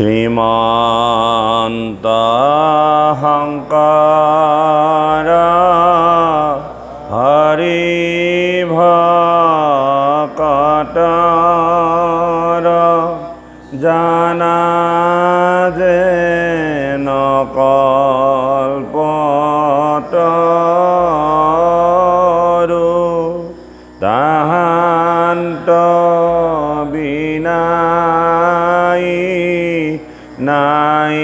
শ্ৰীমন্ত শংকৰ হৰি ভকতৰ জানা যে নকল্পতৰু তাহান্ত বিনাই নাই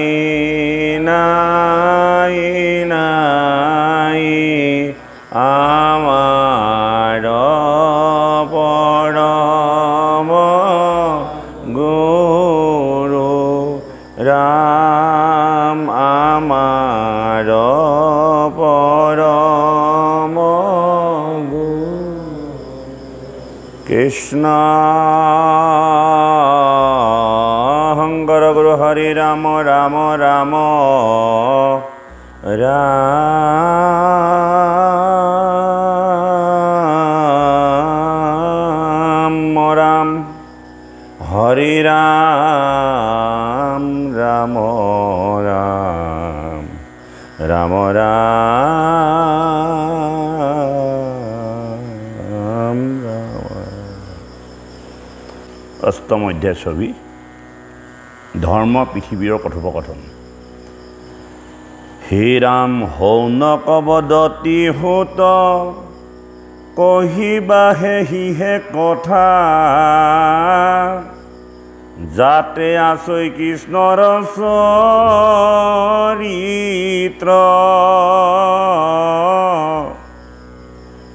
নাই নাই আমাৰ পৰম গুৰু ৰাম আমাৰ পৰম গুৰু কৃষ্ণ শংকৰ গুৰু হৰি ৰাম ৰাম ৰাম ৰাম ৰাম হৰি ৰাম ৰাম ৰাম ৰাম ৰাম অষ্টম অধ্যায় ছবি ধৰ্ম পৃথিৱীৰ কথোপকথন। হে ৰাম হৌনক বদতি হোত কহিবাহে হিহে কথা যাতে আছৈ কৃষ্ণৰ চৰিত্ৰ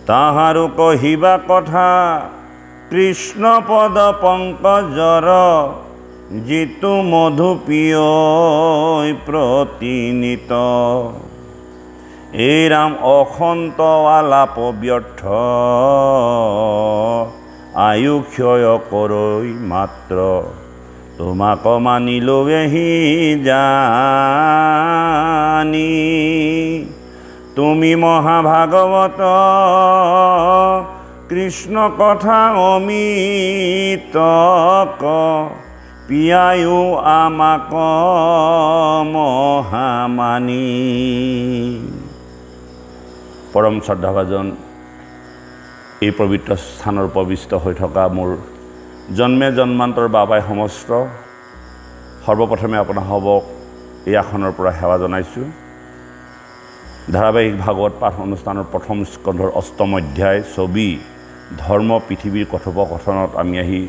তাহাৰো কহিবা কথা কৃষ্ণ পদ পংকজৰ যিটো মধু পিয়ৈ প্ৰতিনিত এই ৰাম অসন্ত আলাপ ব্যৰ্থ আয়ু ক্ষয় কৰৈ মাত্ৰ তোমাক মানিলোৱেহি জানি তুমি মহাভাগৱত কৃষ্ণ কথা অমিত পিয়ায়ো আমাক মহামানি। পৰম শ্ৰদ্ধাভাজন এই পবিত্ৰ স্থানৰ উপবিষ্ট হৈ থকা মোৰ জন্মে জন্মান্তৰ বাবাই সমস্ত সৰ্বপ্ৰথমে আপোনাসৱক এই আসনৰ পৰা সেৱা জনাইছোঁ। ধাৰাবাহিক ভাগৱত পাঠ অনুষ্ঠানৰ প্ৰথম স্কন্ধৰ অষ্টম অধ্যায় ছবি ধৰ্ম পৃথিৱীৰ কথোপকথনত আমি আহি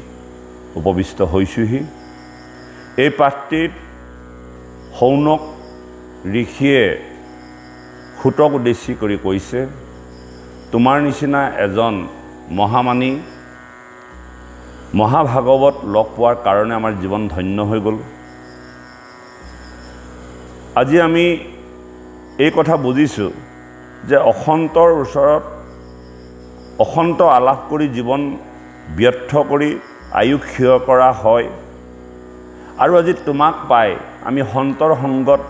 উপবিষ্ট হৈছোঁহি। এই পাঠটিত শৌনক ঋষিয়ে সুতক উদ্দেশ্যি কৰি কৈছে, তোমাৰ নিচিনা এজন মহামানী মহাভাগৱত লগ পোৱাৰ কাৰণে আমাৰ জীৱন ধন্য হৈ গ'ল। আজি আমি এই কথা বুজিছোঁ যে অসন্তৰ ওচৰত অসন্ত আলাপ কৰি জীৱন ব্যৰ্থ কৰি আয়ু ক্ষয় কৰা হয়। আৰু আজি তোমাক পাই আমি সন্তৰ সংগত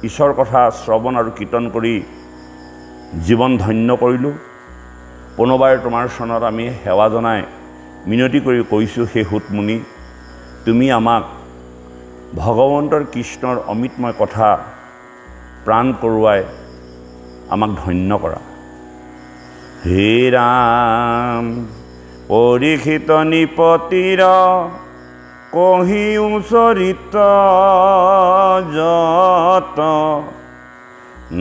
ঈশ্বৰৰ কথা শ্ৰৱণ আৰু কীৰ্তন কৰি জীৱন ধন্য কৰিলোঁ। পুনৰবাৰ তোমাৰ চৰণত আমি সেৱা জনাই মিনতি কৰি কৈছোঁ, হে সুতমুনি, তুমি আমাক ভগৱন্তৰ কৃষ্ণৰ অমৃতময় কথা প্ৰাণ কৰোৱাই আমাক ধন্য কৰা। হে ৰাম পৰীক্ষিত নিপতিৰ কহিও চৰিত্ৰ যত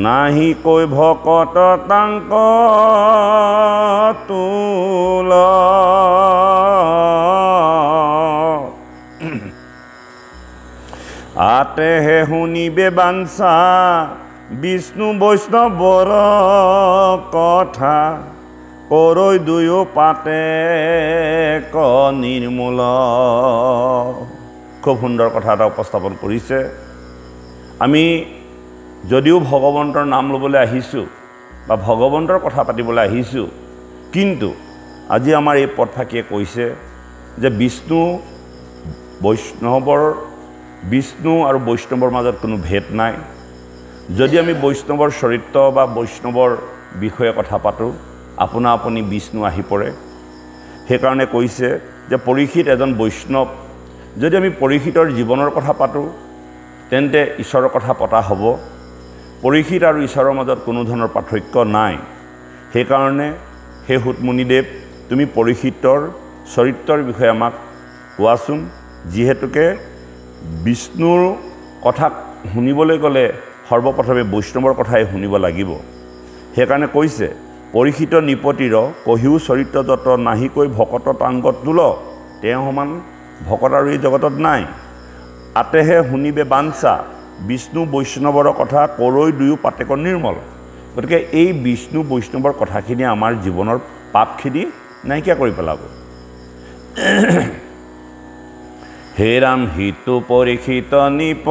নাহি কৈ ভকত তাংক তুল আতেহে শুনিবে বাঞ্ছা বিষ্ণু বৈষ্ণৱৰ কথা কৰৈ দুয়ো পাতে ক নিৰ্মূল। খুব সুন্দৰ কথা এটা উপস্থাপন কৰিছে। আমি যদিও ভগৱন্তৰ নাম ল'বলৈ আহিছোঁ বা ভগৱন্তৰ কথা পাতিবলৈ আহিছোঁ, কিন্তু আজি আমাৰ এই পদফাঁকিয়ে কৈছে যে বিষ্ণু আৰু বৈষ্ণৱৰ মাজত কোনো ভেদ নাই। যদি আমি বৈষ্ণৱৰ চৰিত্ৰ বা বৈষ্ণৱৰ বিষয়ে কথা পাতোঁ, আপোনা আপুনি বিষ্ণু আহি পৰে। সেইকাৰণে কৈছে যে পৰীক্ষিত এজন বৈষ্ণৱ। যদি আমি পৰীক্ষিতৰ জীৱনৰ কথা পাতোঁ, তেন্তে ঈশ্বৰৰ কথা পতা হ'ব। পৰীক্ষিত আৰু ঈশ্বৰৰ মাজত কোনো ধৰণৰ পাৰ্থক্য নাই। সেইকাৰণে হে সুতমুনিদেৱ, তুমি পৰীক্ষিতৰ চৰিত্ৰৰ বিষয়ে আমাক কোৱাচোন। যিহেতুকে বিষ্ণুৰ কথা শুনিবলৈ গ'লে সৰ্বপ্ৰথমে বৈষ্ণৱৰ কথাই শুনিব লাগিব। সেইকাৰণে কৈছে, পৰীক্ষিত নিপতিৰ কহিও চৰিত্ৰ যত নাহিকৈ ভকত টাংগত তোল, তেওঁ সমান ভকত আৰু এই জগতত নাই। আতেহে শুনিবে বাঞ্ছা, বিষ্ণু বৈষ্ণৱৰ কথা কৰৈ দুয়ো পাতেক নিৰ্মল। গতিকে এই বিষ্ণু বৈষ্ণৱৰ কথাখিনি আমাৰ জীৱনৰ পাপখিনি নাইকিয়া কৰি পেলাব। হে ৰাম হিতু পৰীক্ষিত নিপ,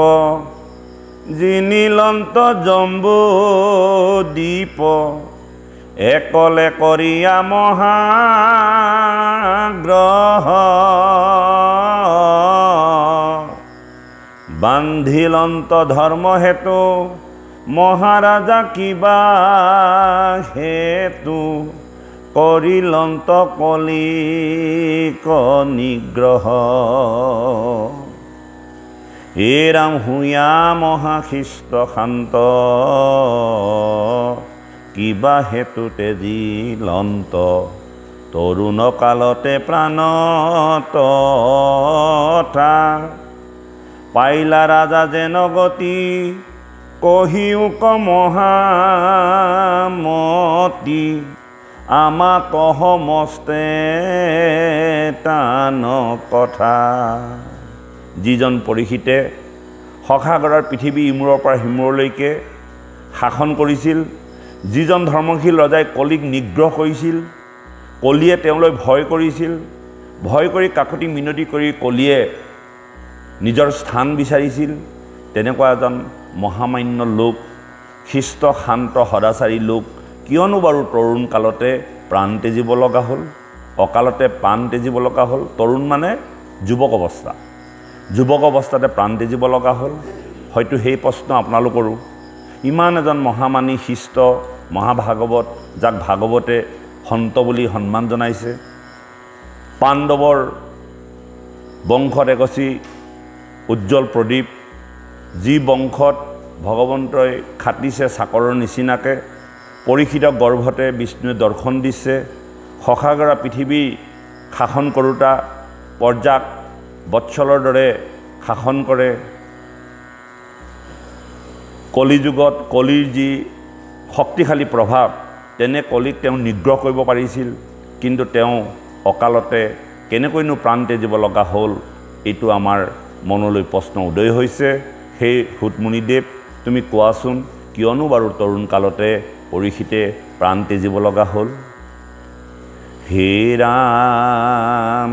যি নীলন্ত জম্বু দীপ, একলে কৰিয়া মহাগ্ৰহ, বান্ধিলন্ত ধৰ্ম হেতু মহাৰাজা কিবা হেতু, কৰিলন্ত কলিক নিগ্ৰহ। হে ৰাম হুঞা মহাশিষ্ট শান্ত, কিবা হেতু তেজিলন্ত, তৰুণ কালতে প্ৰাণ তথা, পাইলা ৰাজা যেন গতি, কহিউক মহামতি, আমা কহ মস্তে টান কথা। যিজন পৰীক্ষিতে সখাগৰৰ পৃথিৱী ইমূৰৰ পৰা সিমূৰলৈকে শাসন কৰিছিল, যিজন ধৰ্মশীল ৰজাই কলিক নিগ্ৰহ কৰিছিল, কলিয়ে তেওঁলৈ ভয় কৰিছিল, ভয় কৰি কাকতি মিনতি কৰি কলিয়ে নিজৰ স্থান বিচাৰিছিল, তেনেকুৱা এজন মহামান্য লোক, শিষ্ট শান্ত সদাচাৰী লোক কিয়নো বাৰু তৰুণ কালতে প্ৰাণ তেজিব লগা হ'ল, অকালতে প্ৰাণ তেজিব লগা হ'ল। তৰুণ মানে যুৱক অৱস্থা, যুৱক অৱস্থাতে প্ৰাণ তেজিব লগা হ'ল। হয়তো সেই প্ৰশ্ন আপোনালোকৰো। ইমান এজন মহামানী শিষ্ট মহাভাগৱত, যাক ভাগৱতে সন্ত বুলি সন্মান জনাইছে, পাণ্ডৱৰ বংশত এগছি উজ্জ্বল প্ৰদীপ, যি বংশত ভগৱন্তই খাটিছে চাকৰৰ নিচিনাকৈ, পৰীক্ষিত গৰ্ভতে বিষ্ণুৱে দৰ্শন দিছে, সখাগৰা পৃথিৱী শাসন কৰোঁতা পৰ্যাক বৎসলৰ দৰে শাসন কৰে। কলিযুগত কলিৰ যি শক্তিশালী প্ৰভাৱ, তেনে কলিক তেওঁ নিগ্ৰহ কৰিব পাৰিছিল, কিন্তু তেওঁ অকালতে কেনেকৈনো প্ৰাণ তেজিব লগা হ'ল, এইটো আমাৰ মনলৈ প্ৰশ্ন উদয় হৈছে। সেই সুতমুনিদেৱ, তুমি কোৱাচোন, কিয়নো বাৰু তৰুণ কালতে পৰীক্ষিতে প্ৰাণ তেজিব লগা হ'ল। হে ৰাম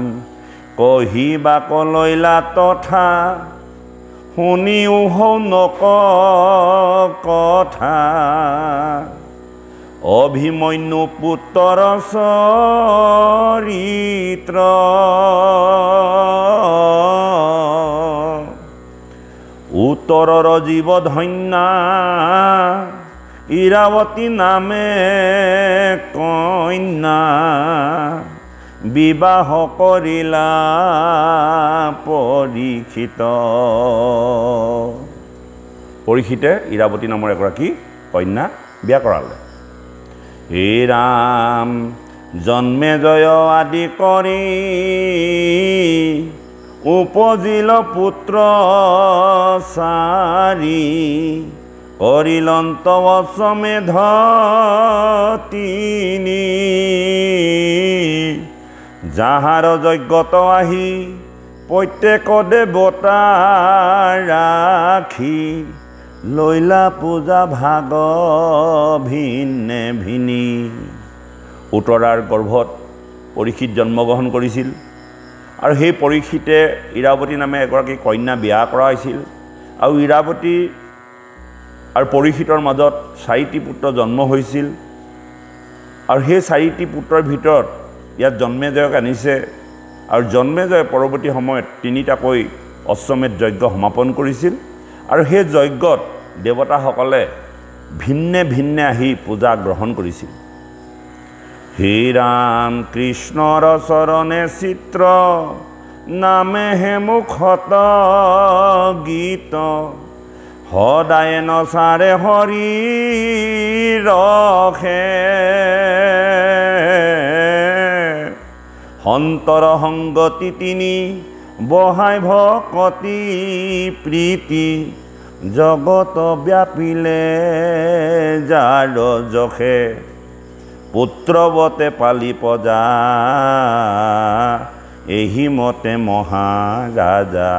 কহিবা কলৈলা তথা, শুনিও হও নক কথা, অভিমন্যু পুত্ৰৰ চৰিত্ৰ, উত্তৰৰ জীৱ ধন্যা, ইৰাৱতী নামে কন্যা, বিবাহ কৰিলা পৰীক্ষিত। পৰীক্ষিতে ইৰাৱতী নামৰ এগৰাকী কন্যা বিয়া কৰালে। হে ৰাম জন্মে জয় আদি কৰি, উপজিল পুত্ৰ চাৰি, কৰিলন্ত অশ্বমেধ তিনি, যাহাৰ যজ্ঞত আহি প্ৰত্যেক দেৱতা ৰাখি, লৈলা পূজা ভাগ ভিন্নে ভিনি। উত্তৰাৰ গৰ্ভত পৰীক্ষিত জন্মগ্ৰহণ কৰিছিল, আৰু সেই পৰীক্ষিতে ইৰাৱতী নামে এগৰাকী কন্যা বিয়া কৰা হৈছিল। আৰু ইৰাৱতী আৰু পৰীক্ষিতৰ মাজত 4টি পুত্ৰ জন্ম হৈছিল, আৰু সেই 4টি পুত্ৰৰ ভিতৰত ইয়াত জন্মেজয়ক আনিছে, আৰু জন্মেজয়ে পৰৱৰ্তী সময়ত 3টাকৈ অশ্বমেধ যজ্ঞ সমাপন কৰিছিল, আৰু সেই যজ্ঞত দেৱতাসকলে ভিন্নে ভিন্নে আহি পূজা গ্ৰহণ কৰিছিল। হে ৰাম কৃষ্ণৰ চৰণে চিত্ৰ, নামে হে মুখত গীত, সদায় নচাৰে হৰি ৰখে সন্তৰ সংগতি তিনি বহাই ভকতি প্ৰীতি জগত ব্যাপিলে যাৰ যখে পুত্ৰবতে পালি পজা এহি মতে মহাৰাজা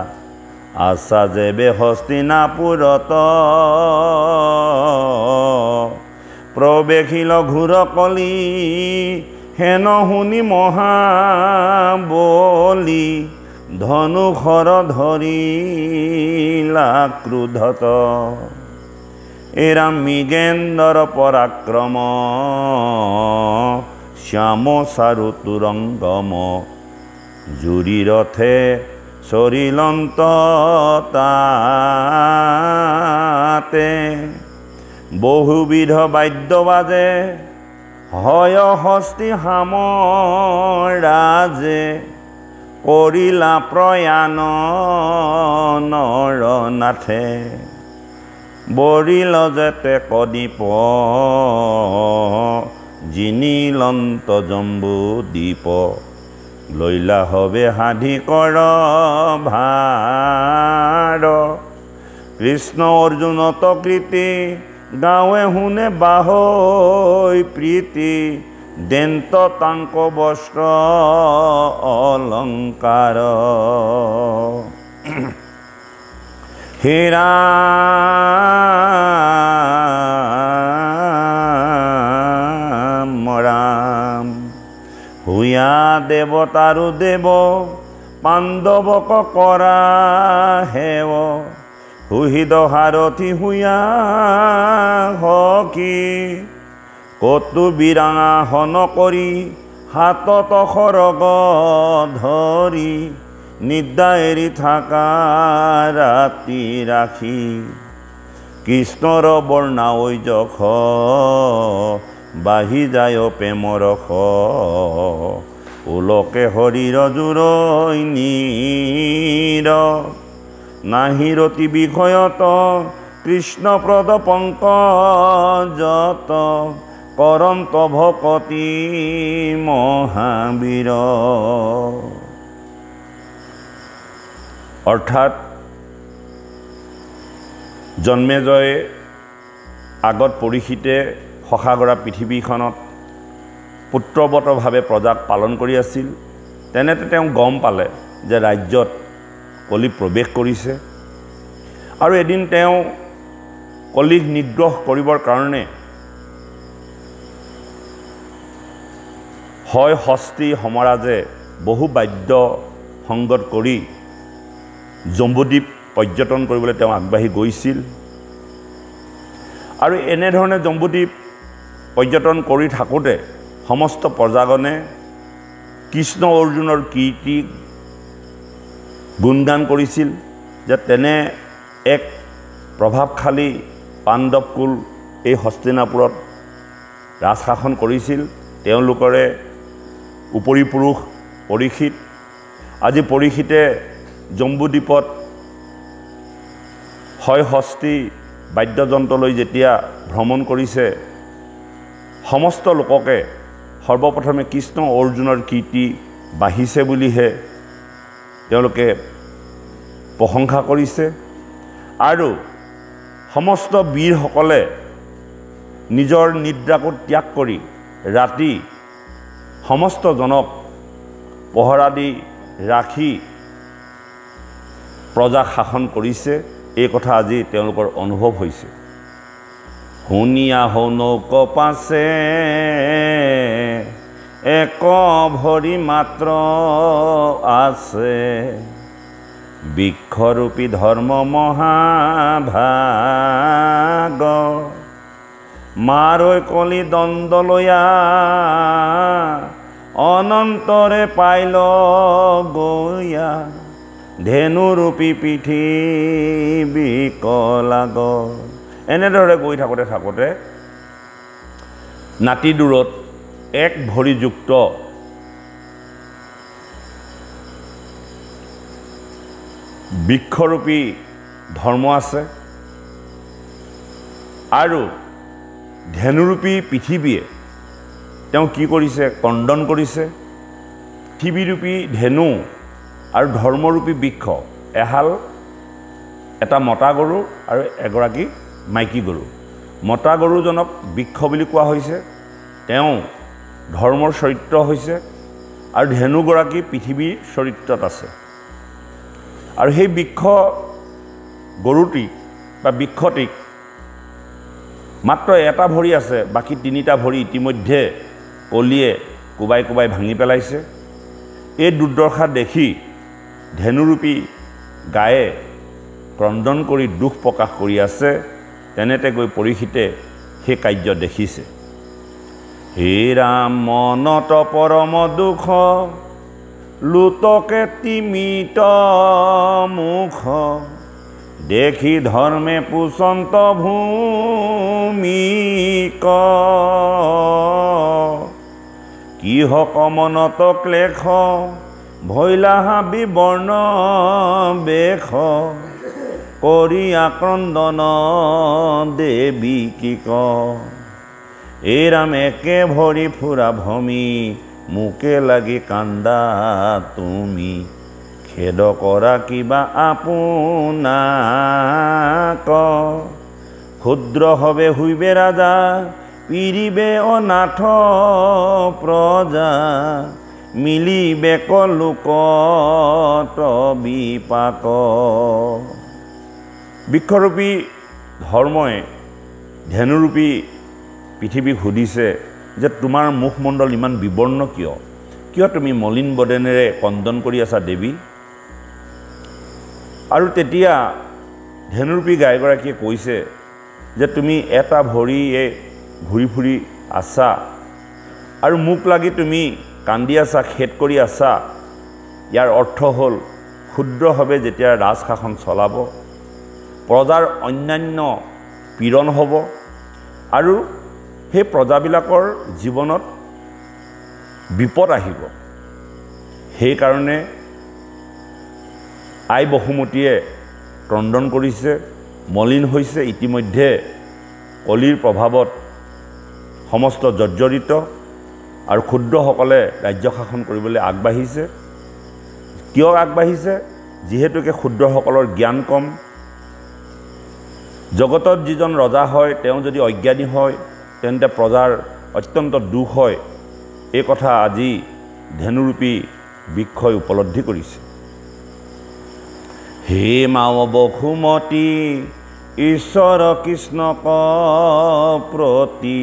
আশা যেবে হস্তিনাপুৰত প্ৰৱেশিল ঘোৰ কলি হেন শুনি মহাবলি ধনুখৰ ধৰিলা ক্ৰোধত এৰা মৃগেন্দ্ৰ পৰাক্ৰম শ্যাম চাৰু তুৰংগম জুৰি ৰথে চৰিলন্ত তাতে বহুবিধ বাদ্য বাজে হয় হস্তি সামৰাজে কৰিলা প্ৰয়াণ নৰনাথে বৰিল যেতে কদীপ জিনিলন্ত জম্বু দ্বীপ লৈলা হবে সাধি কৰ ভাৰ কৃষ্ণ অৰ্জুনত কৃতি গাঁৱে শুনে বাহৈ প্ৰীতি দেন্ত তাংক বস্ত্ৰ অলংকাৰ হে ৰাম ৰাম হুয়া দেৱতাৰু দেৱ পাণ্ডৱক কৰা হেৱ হুহিদ সাৰথি হুয়া হকি কতু বিৰাঙাসন কৰি হাতত খৰগ ধৰি নিদ্ৰা এৰি থাকা ৰাতি ৰাখি কৃষ্ণৰ বৰ্ণাঐ যখ বাঢ়ি যায় প্ৰেমৰ ৰস ওলকে শৰীৰ জোৰৈ নীৰ নাহি ৰতি বিষয়ত কৃষ্ণপ্ৰদ পংকজত কৰন্ত ভকতি মহাবীৰ অৰ্থাৎ জন্মেজয়ে আগত পৰীক্ষিতে শশাগৰা পৃথিৱীখনত পুত্ৰৱতভাৱে প্ৰজাক পালন কৰি আছিল তেনেতে তেওঁ গম পালে যে ৰাজ্যত কলি প্ৰৱেশ কৰিছে আৰু এদিন তেওঁ কলিক নিগ্ৰহ কৰিবৰ কাৰণে হয় হস্তি সমৰাজে বহু বাদ্য সংগত কৰি জম্বুদ্বীপ পৰ্যটন কৰিবলৈ তেওঁ আগবাঢ়ি গৈছিল আৰু এনেধৰণে জম্বুদ্বীপ পৰ্যটন কৰি থাকোঁতে সমস্ত প্ৰজাগণে কৃষ্ণ অৰ্জুনৰ কীৰ্তি গুণগান কৰিছিল যে তেনে এক প্ৰভাৱশালী পাণ্ডৱকুল এই হস্তিনাপুৰত ৰাজশাসন কৰিছিল তেওঁলোকৰে উপৰি পুৰুষ পৰীক্ষিত আজি পৰীক্ষিতে জম্বুদ্বীপত হয় হস্তি বাদ্যযন্ত্ৰলৈ যেতিয়া ভ্ৰমণ কৰিছে সমস্ত লোককে সৰ্বপ্ৰথমে কৃষ্ণ অৰ্জুনৰ কীৰ্তি বাঢ়িছে বুলিহে তেওঁলোকে প্ৰশংসা কৰিছে আৰু সমস্ত বীৰসকলে নিজৰ নিদ্ৰাকোট ত্যাগ কৰি ৰাতি সমস্ত জনক পহৰা দি ৰাখি প্ৰজাক শাসন কৰিছে এই কথা আজি তেওঁলোকৰ অনুভৱ হৈছে শুনিয়া হনৌক পাছে এক ভৰি মাত্ৰ আছে বৃক্ষৰূপী ধৰ্ম মহাভাগ মাৰৈ কলি দণ্ডলয়া অনন্তৰে পাইল গয়া ধেনুৰূপী পৃথিৱী কলাগ এনেদৰে গৈ থাকোঁতে নাতি দূৰত এক ভৰিযুক্ত বৃক্ষৰূপী ধৰ্ম আছে আৰু ধেনুৰূপী পৃথিৱীয়ে তেওঁ কি কৰিছে কণ্ডন কৰিছে পৃথিৱীৰূপী ধেনু আৰু ধৰ্মৰূপী বৃক্ষ এহাল এটা মতা গৰু আৰু এগৰাকী মাইকী গৰু মতা গৰুজনক বৃক্ষ বুলি কোৱা হৈছে তেওঁ ধৰ্মৰ চৰিত্ৰ হৈছে আৰু ধেনুগৰাকী পৃথিৱীৰ চৰিত্ৰত আছে আৰু সেই বৃক্ষ গৰুটি বা বৃক্ষটিক মাত্ৰ এটা ভৰি আছে বাকী তিনিটা ভৰি ইতিমধ্যে কলিয়ে কোবাই কোবাই ভাঙি পেলাইছে এই দুৰ্দশা দেখি ধেনুৰূপী গায়ে ক্ৰন্দন কৰি দুখ প্ৰকাশ কৰি আছে তেনেতে গৈ পৰীক্ষিতে সেই কাৰ্য দেখিছে হে ৰাম মনত পৰম দুখ লুতকে তিমিত মুখ দেখি ধৰ্মে পুচন্ত ভূমিক কিহ কমনত ক্লেশ ভৈলাহা বিবৰ্ণ বেশ কৰি আক্ৰন্দন দেৱী কি ক এই ৰাম একে ভৰি ফুৰা ভূমি মোকে লাগি কান্দা তুমি খেদ কৰা কিবা আপোনাক ক্ষুদ্ৰ হবে হুইবে ৰাজা পিৰিবে অনাথ প্ৰজা মিলিবে কলোকত বিপাক বৃক্ষৰূপী ধৰ্মই ধেনুৰূপী পৃথিৱীক সুধিছে যে তোমাৰ মুখমণ্ডল ইমান বিবৰ্ণ কিয় কিয় তুমি মলিন বদনেৰে কন্দন কৰি আছা দেৱী আৰু তেতিয়া ধেনুৰূপী গায়গৰাকীয়ে কৈছে যে তুমি এটা ভৰিয়ে ঘূৰি ফুৰি আছা আৰু মুখ লাগি তুমি কান্দি আছা খেদ কৰি আছা ইয়াৰ অৰ্থ হ'ল ক্ষুদ্ৰভাৱে যেতিয়া ৰাজশাসন চলাব প্ৰজাৰ অন্যান্য পীড়ন হ'ব আৰু সেই প্ৰজাবিলাকৰ জীৱনত বিপদ আহিব সেইকাৰণে আই বসুমতীয়ে ক্ৰন্দন কৰিছে মলিন হৈছে ইতিমধ্যে কলিৰ প্ৰভাৱত সমস্ত জৰ্জৰিত আৰু ক্ষুদ্ৰসকলে ৰাজ্য শাসন কৰিবলৈ আগবাঢ়িছে কিয় আগবাঢ়িছে যিহেতুকে ক্ষুদ্ৰসকলৰ জ্ঞান কম জগতত যিজন ৰজা হয় তেওঁ যদি অজ্ঞানী হয় তেন্তে প্ৰজাৰ অত্যন্ত দুখ হয় এই কথা আজি ধেনুৰূপী বৃক্ষই উপলব্ধি কৰিছে হে মাও বসুমতী ঈশ্বৰ কৃষ্ণক প্ৰতি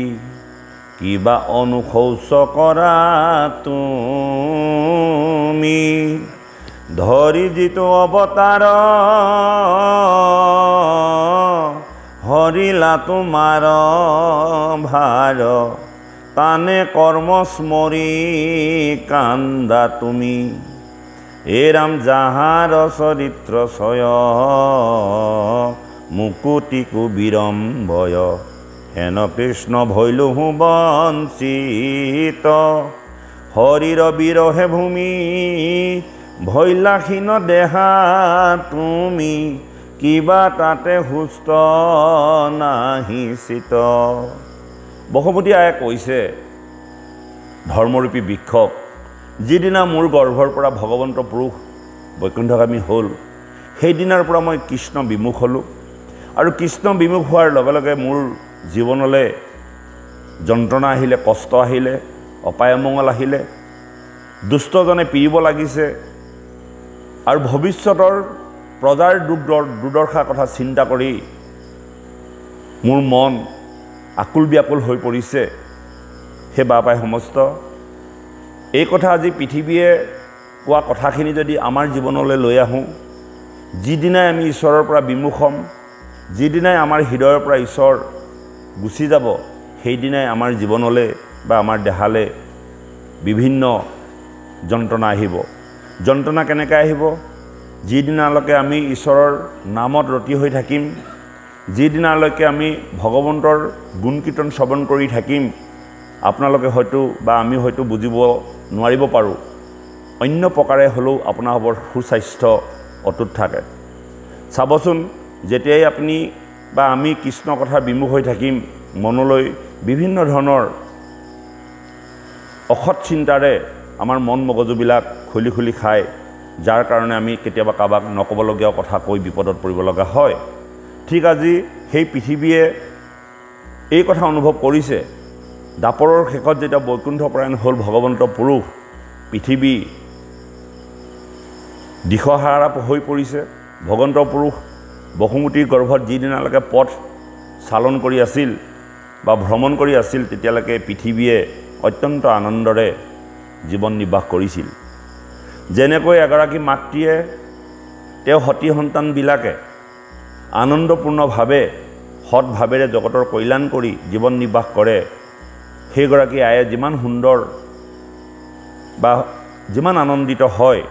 কিবা অনুশৌচ কৰা তুমি ধৰি যিটো অৱতাৰ হৰিলা তোমাৰ ভাৰ তানে কৰ্ম স্মৰি কান্দা তুমি এ ৰাম যাহাৰ চৰিত্ৰ ছয় মুকুতিকু বিৰম্বয় হেন কৃষ্ণ ভৈলুহু বঞ্চিত হৰিৰ বিৰহে ভূমি ভৈলাসীন দেহা তুমি কিবা তাতে সুস্থ নাহিচিত বসুমতী আয়ে কৈছে ধৰ্মৰূপী বৃক্ষক যিদিনা মোৰ গৰ্ভৰ পৰা ভগৱন্ত পুৰুষ বৈকুণ্ঠগামী হ'ল সেইদিনাৰ পৰা মই কৃষ্ণ বিমুখ হ'লোঁ আৰু কৃষ্ণ বিমুখ হোৱাৰ লগে লগে মোৰ জীৱনলৈ যন্ত্ৰণা আহিলে কষ্ট আহিলে অপায় অমংগল আহিলে দুষ্টজনে পিৰিব লাগিছে আৰু ভৱিষ্যতৰ প্ৰজাৰ দুৰ্দশাৰ কথা চিন্তা কৰি মোৰ মন আকুল ব্যাকুল হৈ পৰিছে হে বাপাই সমস্ত এই কথা আজি পৃথিৱীয়ে কোৱা কথাখিনি যদি আমাৰ জীৱনলৈ লৈ আহোঁ যিদিনাই আমি ঈশ্বৰৰ পৰা বিমুখ হ'ম যিদিনাই আমাৰ হৃদয়ৰ পৰা ঈশ্বৰ গুচি যাব সেইদিনাই আমাৰ জীৱনলৈ বা আমাৰ দেহালৈ বিভিন্ন যন্ত্ৰণা আহিব যন্ত্ৰণা কেনেকৈ আহিব যিদিনালৈকে আমি ঈশ্বৰৰ নামত ৰতি হৈ থাকিম যিদিনালৈকে আমি ভগৱন্তৰ গুণ কীৰ্তন শ্ৰৱণ কৰি থাকিম আপোনালোকে হয়তো বা আমি হয়তো বুজিব নোৱাৰিব পাৰোঁ অন্য প্ৰকাৰে হ'লেও আপোনালোকৰ সুস্বাস্থ্য অটুট থাকে চাবচোন যেতিয়াই আপুনি বা আমি কৃষ্ণ কথা বিমুখ হৈ থাকিম মনলৈ বিভিন্ন ধৰণৰ অসৎ চিন্তাৰে আমাৰ মন মগজুবিলাক খুলি খুলি খায় যাৰ কাৰণে আমি কেতিয়াবা কাবাক নকবলগীয়া কথা কৈ বিপদত পৰিব লগা হয় ঠিক আজি সেই পৃথিৱীয়ে এই কথা অনুভৱ কৰিছে দাপৰৰ শেষত যেতিয়া বৈকুণ্ঠপৰায়ণ হ'ল ভগৱন্ত পুৰুষ পৃথিৱী দিশহাৰা হৈ পৰিছে ভগৱন্ত পুৰুষ বসুমতীৰ গৰ্ভত যিদিনালৈকে পথ চালন কৰি আছিল বা ভ্ৰমণ কৰি আছিল তেতিয়ালৈকে পৃথিৱীয়ে অত্যন্ত আনন্দৰে জীৱন নিৰ্বাহ কৰিছিল যেনেকৈ এগৰাকী মাতৃয়ে তেওঁ সতী সন্তানবিলাকে আনন্দপূৰ্ণভাৱে সৎভাৱেৰে জগতৰ কল্যাণ কৰি জীৱন নিৰ্বাহ কৰে সেইগৰাকী আয়ে যিমান সুন্দৰ বা যিমান আনন্দিত হয়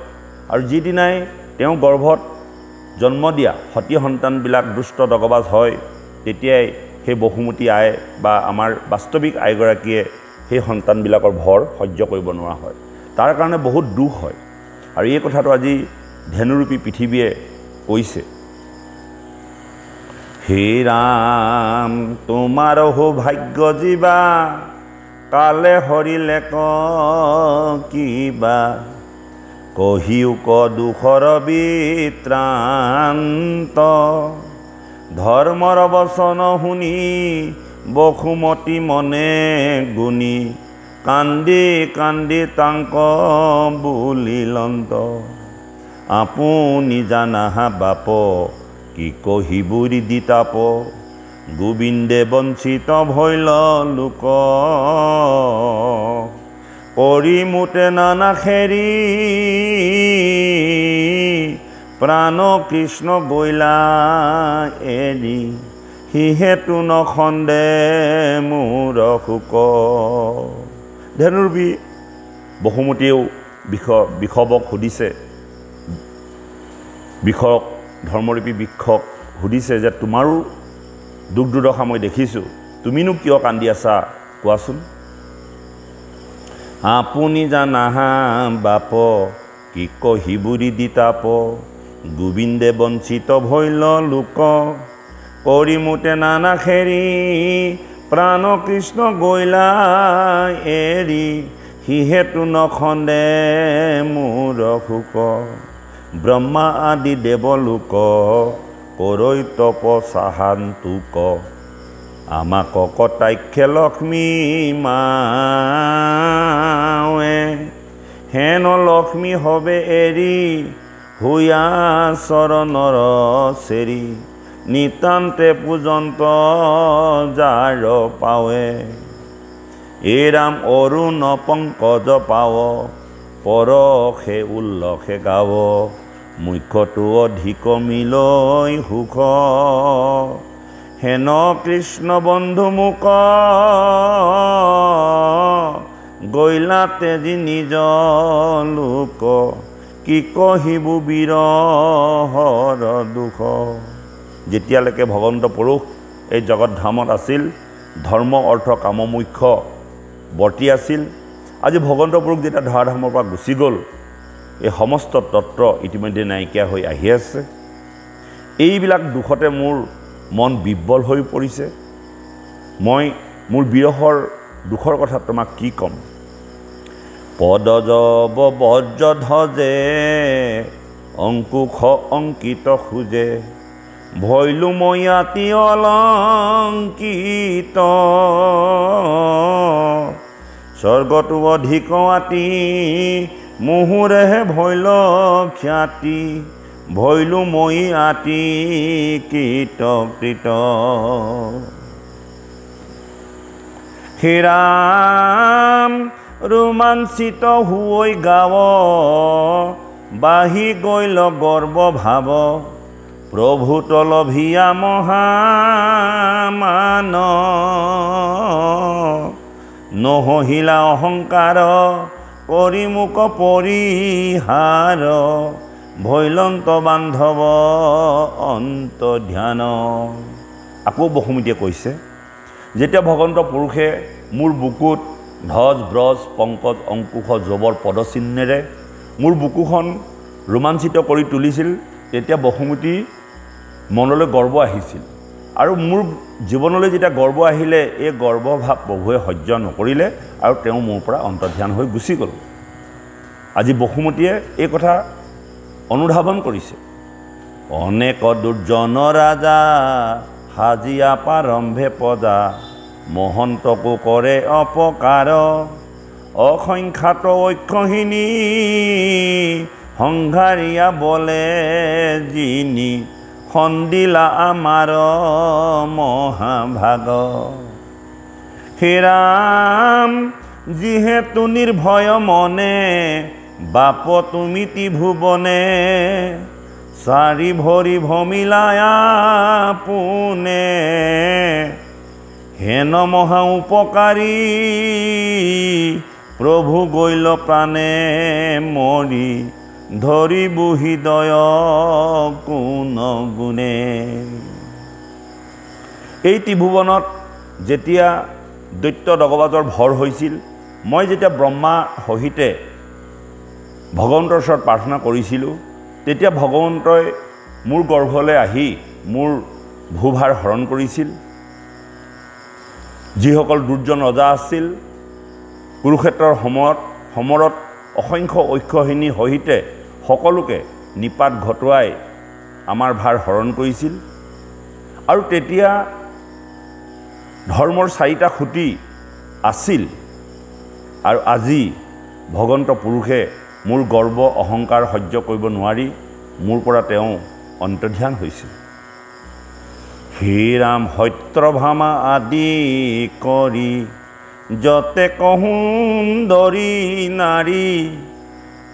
আৰু যিদিনাই তেওঁ গৰ্ভত জন্ম দিয়া সতী সন্তানবিলাক দুষ্ট দগবাজ হয় তেতিয়াই সেই বসুমতী আই বা আমাৰ বাস্তৱিক আইগৰাকীয়ে সেই সন্তানবিলাকৰ ভৰ সহ্য কৰিব নোৱাৰা হয় তাৰ কাৰণে বহুত দুখ হয় আৰু এই কথাটো আজি ধেনুৰূপী পৃথিৱীয়ে কৈছে হে ৰাম তোমাৰ সৌভাগ্য জীৱা কালে হৰিলে কিবা কহিও দুখৰ বিত্ৰান্ত ধৰ্মৰ বচন শুনি বসুমতী মনে গুণি কান্দি কান্দি তাংক বুলিলন্ত আপুনি জানাহা বাপ কি কহিবুৰি দিতাপ গোবিন্দে বঞ্চিত ভৈল লোক পৰিমুতে নানা খেৰি প্ৰাণ কৃষ্ণ গৈলা এৰি সিহেতু নখন্দে মোৰ শোক ধেনুৰূপী বসুমতীয়েও বিষৱক সুধিছে বিষক ধৰ্মৰূপী বৃক্ষক সুধিছে যে তোমাৰো দুখ দুৰ্দশা মই দেখিছোঁ তুমিনো কিয় কান্দি আছা কোৱাচোন আপুনি জানাহা বাপ কি কহিবুৰি দিতাপ গোবিন্দে বঞ্চিত ভৈল লোক পৰিমুতে নানা খেৰি প্ৰাণ কৃষ্ণ গৈলা এৰি সিহেতু নখন্দে মোৰ শোক ব্ৰহ্মা আদি দেৱলোক কৰৈ তপ চাহান্তুক আমাক কটাক্ষে লক্ষ্মী মাৱে হেন লক্ষ্মী হবে এৰি হুয়া চৰণৰ চেৰি নিতান্তে পূজন্ত যাৰ পাৱে এই ৰাম অৰুণ পংকজ পাৱ পৰশে উল্লসে গাৱ মুখ্যটো অধিক মিলৈ সুখ হেন কৃষ্ণ বন্ধু মুক গৈলা তেজি নিজ লোক কি কহিবু বিৰহৰ দুখ যেতিয়ালৈকে ভগৱন্ত পুৰুষ এই জগতধামত আছিল ধৰ্ম অৰ্থ কাম মুখ্য বৰ্তি আছিল আজি ভগৱন্ত পুৰুষ যেতিয়া ধৰাধামৰ পৰা গুচি গ'ল এই সমস্ত তত্ত্ব ইতিমধ্যে নাইকিয়া হৈ আহি আছে এইবিলাক দুখতে মোৰ মন বিব্বল হৈ পৰিছে মই মোৰ বিৰহৰ দুখৰ কথা তোমাক কি ক'ম পদজব বজ্ৰ ধ্বজে অংকুশ অংকিত খোজে ভৈলো মই আতি অলংকিত স্বৰ্গটো অধিক আতি মুহুৰেহে ভৈল খ্যাতি ভৈলো মই আতি কৃত হে ৰাম ৰোমাঞ্চিত হৈ গাৱ বাহি গৈল গৰ্ব ভাৱ প্ৰভু তলভিয়া মহামান নহহিলা অহংকাৰ পৰিমুখ পৰিহাৰ ভৈলন্ত বান্ধৱ অন্ত ধ্যান আকৌ বসুমতীয়ে কৈছে যেতিয়া ভগৱন্ত পুৰুষে মোৰ বুকুত ধ্বজ ব্ৰজ পংকজ অংকুশ যবৰ পদচিহ্নেৰে মোৰ বুকুখন ৰোমাঞ্চিত কৰি তুলিছিল তেতিয়া বসুমতী মনলৈ গৰ্ব আহিছিল আৰু মোৰ জীৱনলৈ যেতিয়া গৰ্ব আহিলে এই গৰ্বভাৱ প্ৰভুৱে সহ্য নকৰিলে আৰু তেওঁ মোৰ পৰা অন্তৰ্ধান হৈ গুচি গ'ল। আজি বসুমতীয়ে এই কথা অনুধাৱন কৰিছে। অনেক দুৰ্জন ৰাজা হাজিয়া প্ৰাৰম্ভে পজা মহন্তকো কৰে অপকাৰ অসংখ্যাত ঐক্যহীনী সংঘাৰিয়া বলে যিনি খন্দিলা আমাৰ মহাভাগ। হে ৰাম যিহেতু নিৰ্ভয় মনে বাপ তুমি ত্ৰিভুৱনে চাৰি ভৰি ভমিলায়া পোনে হেন মহা উপকাৰী প্ৰভু গৈল প্ৰাণে মৰি ধৰিব হৃদয় কোন গুণে। এই ত্ৰিভুৱনত যেতিয়া দৈত্য দগবাজৰ ভৰ হৈছিল, মই যেতিয়া ব্ৰহ্মা সহিতে ভগৱন্তৰ ওচৰত প্ৰাৰ্থনা কৰিছিলোঁ, তেতিয়া ভগৱন্তই মোৰ গৰ্ভলৈ আহি মোৰ ভূভাৰ হৰণ কৰিছিল। যিসকল দুৰ্জন ৰজা আছিল, কুৰুক্ষেত্ৰৰ সমৰত অসংখ্য ঐক্যহীনী সহিতে সকলোকে নিপাত ঘটোৱাই আমাৰ ভাৰ হৰণ কৰিছিল। আৰু তেতিয়া ধৰ্মৰ চাৰিটা খুঁটি আছিল, আৰু আজি ভগৱন্ত পুৰুষে মোৰ গৰ্ব অহংকাৰ সহ্য কৰিব নোৱাৰি মোৰ পৰা তেওঁ অন্তৰ্ধান হৈছিল। হে ৰাম সত্যভামা আদি কৰি যতে কহুন্দৰী নাৰী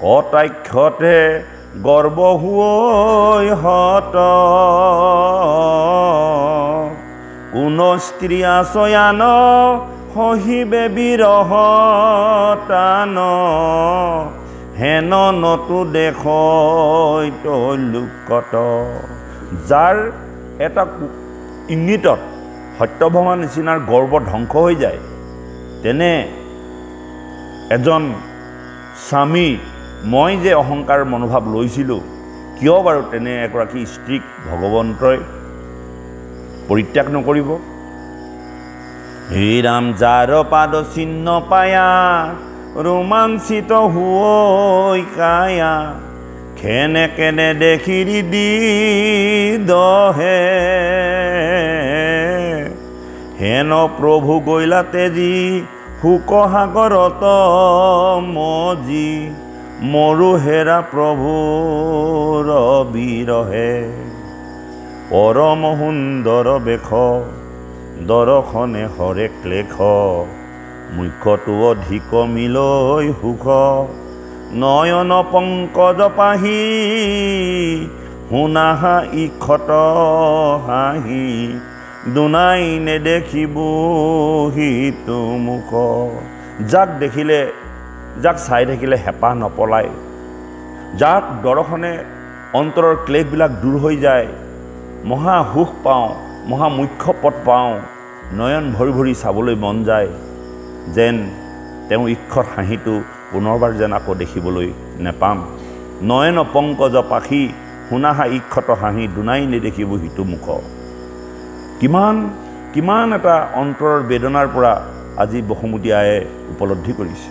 কটাক্ষতে গৰ্ব হৈ হত কোন স্ত্ৰী আচয়ান সহিবে বিৰহ টান হেন নতু দেখ লোকত। যাৰ এটা ইংগিতত সত্যভামা নিচিনাৰ গৰ্ব ধ্বংস হৈ যায়, তেনে এজন স্বামী মই যে অহংকাৰ মনোভাৱ লৈছিলোঁ, কিয় বাৰু তেনে এগৰাকী স্ত্ৰীক ভগৱন্তই পৰিত্যাগ নকৰিব। হে ৰাম যাৰ পাদ চিহ্ন পায়া ৰোমাঞ্চিত হৈ কায়া খেনে কেনে দেখিৰি দি দহে হেন প্ৰভু গৈলা তেজি শোক সাগৰত মজি মৰু হেৰা প্ৰভুৰ বিৰহে পৰম সুন্দৰ বেশ দৰ্শনে হৰে ক্লেশ মুখ্যটো অধিক মিলৈ সুখ নয়ন পংকজ পাহি শুনাহা ইক্ষত হাঁহি দুনাই নেদেখিব সিটো মুখ। যাক দেখিলে, যাক চাই থাকিলে হেঁপাহ নপলায়, যাক দৰ্শনে অন্তৰৰ ক্লেশবিলাক দূৰ হৈ যায়, মহা সুখ পাওঁ, মহা মুখ্য পদ পাওঁ, নয়ন ভৰি ভৰি চাবলৈ মন যায়, যেন তেওঁ ইক্ষত হাঁহিটো পুনৰবাৰ যেন আকৌ দেখিবলৈ নেপাম। নয়ন পংকজ পাখি শুনাহা ইক্ষত হাঁহি দুনাই নেদেখিব সিটো মুখ। কিমান এটা অন্তৰৰ বেদনাৰ পৰা আজি বসুমতী আয়ে উপলব্ধি কৰিছে।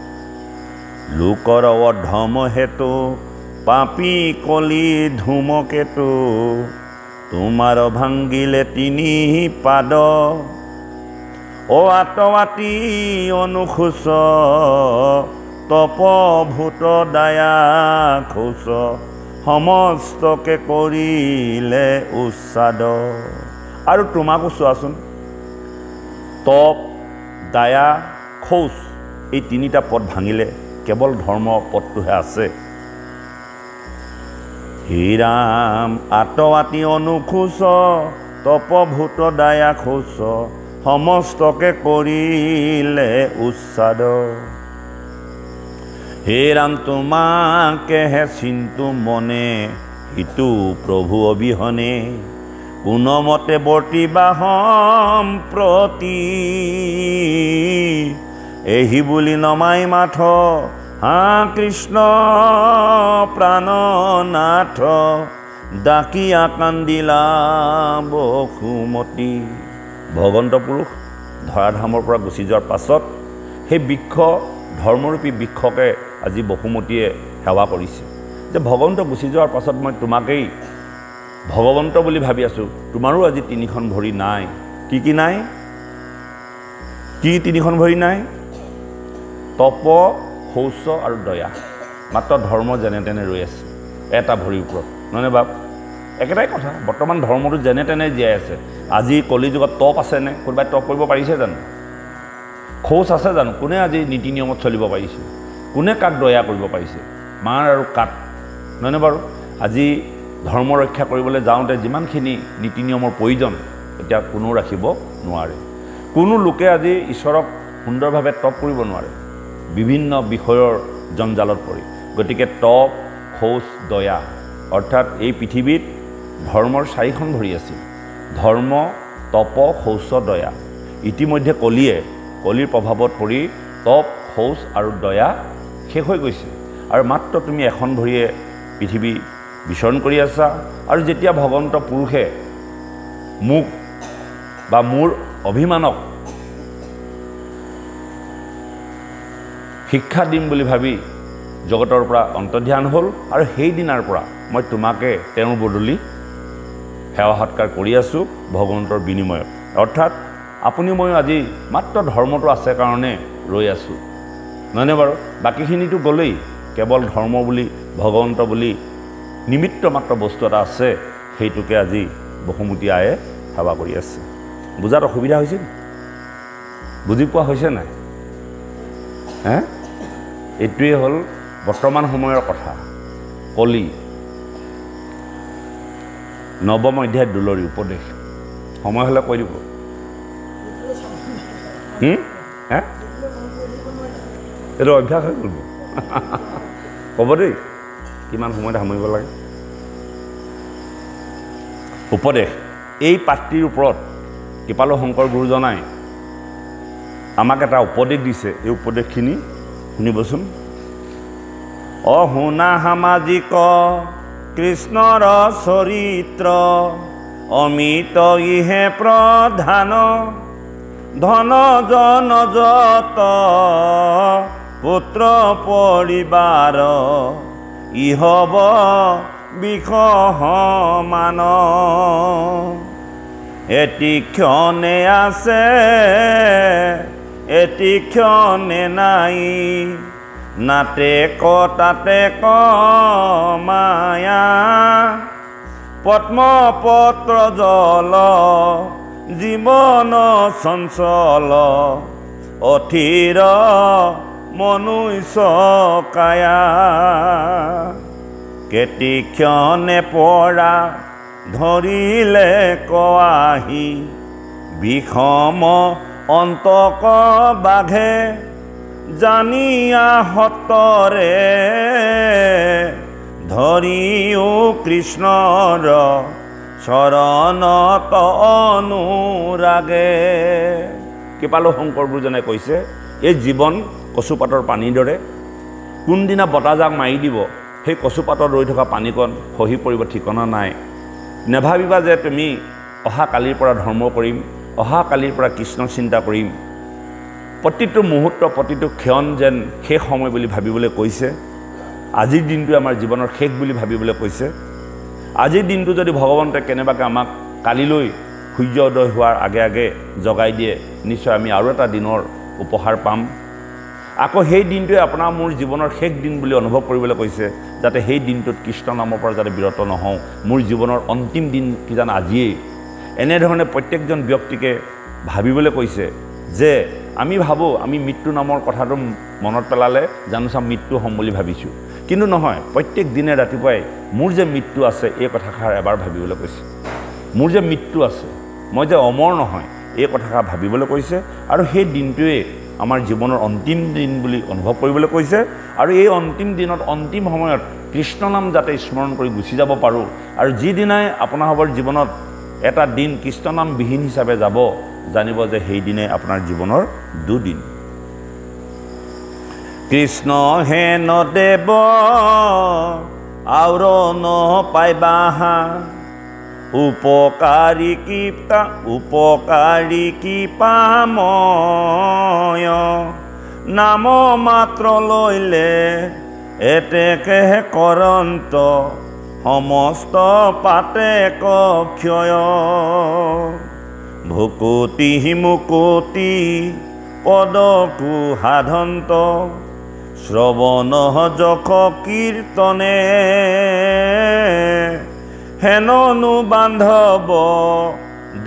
লোকৰ অধম হেতু পাপী কলি ধুমকেতু তোমাৰ ভাঙ্গিলে তিনি পাদ অ আতৱাতি অনুখোচ তপভূত দায়া খোচ সমস্তকে কৰিলে উচ্ছাদ। আৰু তোমাকো চোৱাচোন, তপ দায়া খোচ এই তিনিটা পদ ভাঙিলে কেৱল ধৰ্ম পদটোহে আছে। হে ৰাম আতৱাতি অনুখোচ তপভূত দায়া খোচ সমস্তকে কৰিলে উচ্ছাদ। হে ৰাম তোমাকেহে চিন্তু মনে সিটো প্ৰভু অবিহনে কোনোমতে বৰ্তিবা সম্প্ৰতি এহি বুলি নমাই মাথ হা কৃষ্ণ প্ৰাণনাথ ডাকিয়া কান্দিলা বসুমতী। ভগৱন্ত পুৰুষ ধৰাধামৰ পৰা গুচি যোৱাৰ পাছত সেই বৃক্ষ ধৰ্মৰূপী বৃক্ষকে আজি বসুমতীয়ে সেৱা কৰিছে যে ভগৱন্ত গুচি যোৱাৰ পাছত মই তোমাকেই ভগৱন্ত বুলি ভাবি আছোঁ। তোমাৰো আজি তিনিখন ভৰি নাই। কি নাই? কি তিনিখন ভৰি নাই? তপ, শৌচ আৰু দয়া। মাত্ৰ ধৰ্ম যেনে তেনে ৰৈ আছে এটা ভৰিৰ ওপৰত, নহয়নে বাপ? একেটাই কথা। বৰ্তমান ধৰ্মটো যেনে তেনে জীয়াই আছে। আজি কলিযুগত তপ আছেনে? কোনোবাই তপ কৰিব পাৰিছে জানো? শৌচ আছে জানো? কোনে আজি নীতি নিয়মত চলিব পাৰিছে? কোনে কাক দয়া কৰিব পাৰিছে? মাৰ আৰু কাক, নহয়নে বাৰু? আজি ধৰ্ম ৰক্ষা কৰিবলৈ যাওঁতে যিমানখিনি নীতি নিয়মৰ প্ৰয়োজন এতিয়া কোনো ৰাখিব নোৱাৰে। কোনো লোকে আজি ঈশ্বৰক সুন্দৰভাৱে তপ কৰিব নোৱাৰে, বিভিন্ন বিষয়ৰ জঞ্জালত পৰি। গতিকে তপ, শৌচ, দয়া, অৰ্থাৎ এই পৃথিৱীত ধৰ্মৰ 4খন ভৰি আছিল। ধৰ্ম, তপ, শৌচ, দয়া। ইতিমধ্যে কলিৰ প্ৰভাৱত পৰি তপ, শৌচ আৰু দয়া শেষ হৈ গৈছে আৰু মাত্ৰ তুমি এখন ভৰিয়ে পৃথিৱী বিচৰণ কৰি আছা। আৰু যেতিয়া ভগৱন্ত পুৰুষে মোক বা মোৰ অভিমানক শিক্ষা দিম বুলি ভাবি জগতৰ পৰা অন্তৰ্ধান হ'ল আৰু সেই দিনাৰ পৰা মই তোমাকে তেওঁৰ বদলি সেৱা সৎকাৰ কৰি আছোঁ ভগৱন্তৰ বিনিময়ত। অৰ্থাৎ আপুনি মই আজি মাত্ৰ ধৰ্মটো আছে কাৰণে ৰৈ আছোঁ, নহয়নে বাৰু? বাকীখিনিতো গ'লেই। কেৱল ধৰ্ম বুলি, ভগৱন্ত বুলি নিমিত্ত মাত্ৰ বস্তু এটা আছে, সেইটোকে আজি বসুমতী আয়ে সেৱা কৰি আছে। বুজাত অসুবিধা হৈছে নি? বুজি পোৱা হৈছে নাই? এইটোৱে হ'ল বৰ্তমান সময়ৰ কথা। কলি নৱম অধ্যায় 2 উপদেশ। সময় হ'লে কৈ দিব। এইটো অভ্যাস হৈ গ'ল। ক'ব দেই কিমান সময়ত সামৰিব লাগে। উপদেশ। এই পাঠটিৰ ওপৰত কৃপালু শংকৰ গুৰুজনাই আমাক এটা উপদেশ দিছে। এই উপদেশখিনি শুনিবচোন। অশুনা সামাজিক কৃষ্ণৰ চৰিত্ৰ, অমিত ইহে প্ৰধান, ধন জন যত পুত্ৰ পৰিবাৰ, ইহব বিষ সমান। এটি ক্ষণে আছে এটি ক্ষণে নাই, নাতে তাতে মায়া, পদ্মপত্ৰ জল জীৱন চঞ্চল, অথিৰ মনুষ্য কায়া। কেতি ক্ষণে পৰা ধৰিলে কৱাহি, বিষম অন্তক বাঘে, জানিয়া হতৰে ধৰিও কৃষ্ণৰ চৰণত অনুৰাগে। কৃপালু শংকৰ গুৰুজনে কৈছে এই জীৱন কচুপাতৰ পানীৰ দৰে। কোনদিনা বতাহজাক মাৰি দিব সেই কচুপাতত ৰৈ থকা পানীকণ খহি পৰিব ঠিকনা নাই। নেভাবিবা যে তুমি অহা কালিৰ পৰা ধৰ্ম কৰিম, অহা কালিৰ পৰা কৃষ্ণক চিন্তা কৰিম। প্ৰতিটো মুহূৰ্ত প্ৰতিটো ক্ষণ যেন শেষ সময় বুলি ভাবিবলৈ কৈছে। আজিৰ দিনটো আমাৰ জীৱনৰ শেষ বুলি ভাবিবলৈ কৈছে। আজিৰ দিনটো যদি ভগৱন্তে কেনেবাকৈ আমাক কালিলৈ সূৰ্য উদয় হোৱাৰ আগে আগে জগাই দিয়ে, নিশ্চয় আমি আৰু এটা দিনৰ উপহাৰ পাম। আকৌ সেই দিনটোৱে আপোনাৰ মোৰ জীৱনৰ শেষ দিন বুলি অনুভৱ কৰিবলৈ কৈছে, যাতে সেই দিনটোত কৃষ্ণ নামৰ পৰা যাতে বিৰত নহওঁ। মোৰ জীৱনৰ অন্তিম দিন কিজান আজিয়েই। এনেধৰণে প্ৰত্যেকজন ব্যক্তিকে ভাবিবলৈ কৈছে যে আমি ভাবোঁ আমি মৃত্যু নামৰ কথাটো মনত পেলালে জানোচা মৃত্যু হ'ম বুলি ভাবিছোঁ, কিন্তু নহয়। প্ৰত্যেক দিনে ৰাতিপুৱাই মোৰ যে মৃত্যু আছে এই কথাষাৰ এবাৰ ভাবিবলৈ কৈছে। মোৰ যে মৃত্যু আছে, মই যে অমৰ নহয়, এই কথাষাৰ ভাবিবলৈ কৈছে। আৰু সেই দিনটোৱে আমাৰ জীৱনৰ অন্তিম দিন বুলি অনুভৱ কৰিবলৈ কৈছে। আৰু এই অন্তিম দিনত অন্তিম সময়ত কৃষ্ণ নাম যাতে স্মৰণ কৰি গুচি যাব পাৰোঁ। আৰু যিদিনাই আপোনালোকৰ জীৱনত এটা দিন কৃষ্ণ নাম বিহীন হিচাপে যাব, জানিব যে সেইদিনে আপোনাৰ জীৱনৰ দুদিন। কৃষ্ণ হেন দেৱ আওৰণ পাইবাহা উপকাৰী কি পাময় নাম মাত্ৰ লৈলে এতেকে কৰন্ত সমস্ত পাতে ক্ষয় ভুকুতি মুকুতি পদকু সাধন্ত শ্ৰৱণ যখ কীৰ্তনে হেননু বান্ধৱ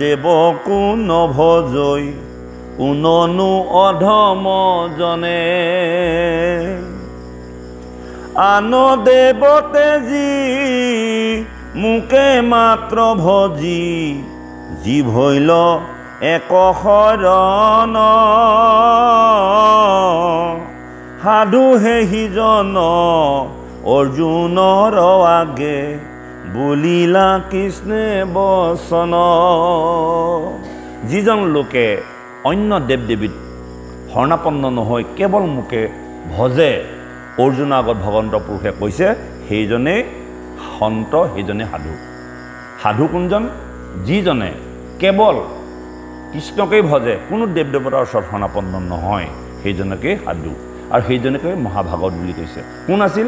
দেৱকো নভজৈ উননু অধম জনে আন দেৱতে যি মোকে মাত্ৰ ভজি জীৱ হৈল এক শৰণ সাধু হে সিজন অৰ্জুনৰ আগে বলিলা কৃষ্ণে বচন যিজন লোকে অন্য দেৱ দেৱীত শৰণাপন্ন নহয় কেৱল মোকে ভজে অৰ্জুনৰ আগত ভগৱন্ত পুৰুষে কৈছে সেইজনেই সন্ত সেইজনে সাধু সাধু কোনজন যিজনে কেৱল কৃষ্ণকেই ভজে কোনো দেৱ দেৱতাৰ ওচৰত শৰণাপন্ন নহয় সেইজনকে সাধু আৰু সেইজনকে মহাভাগৱত বুলি কৈছে কোন আছিল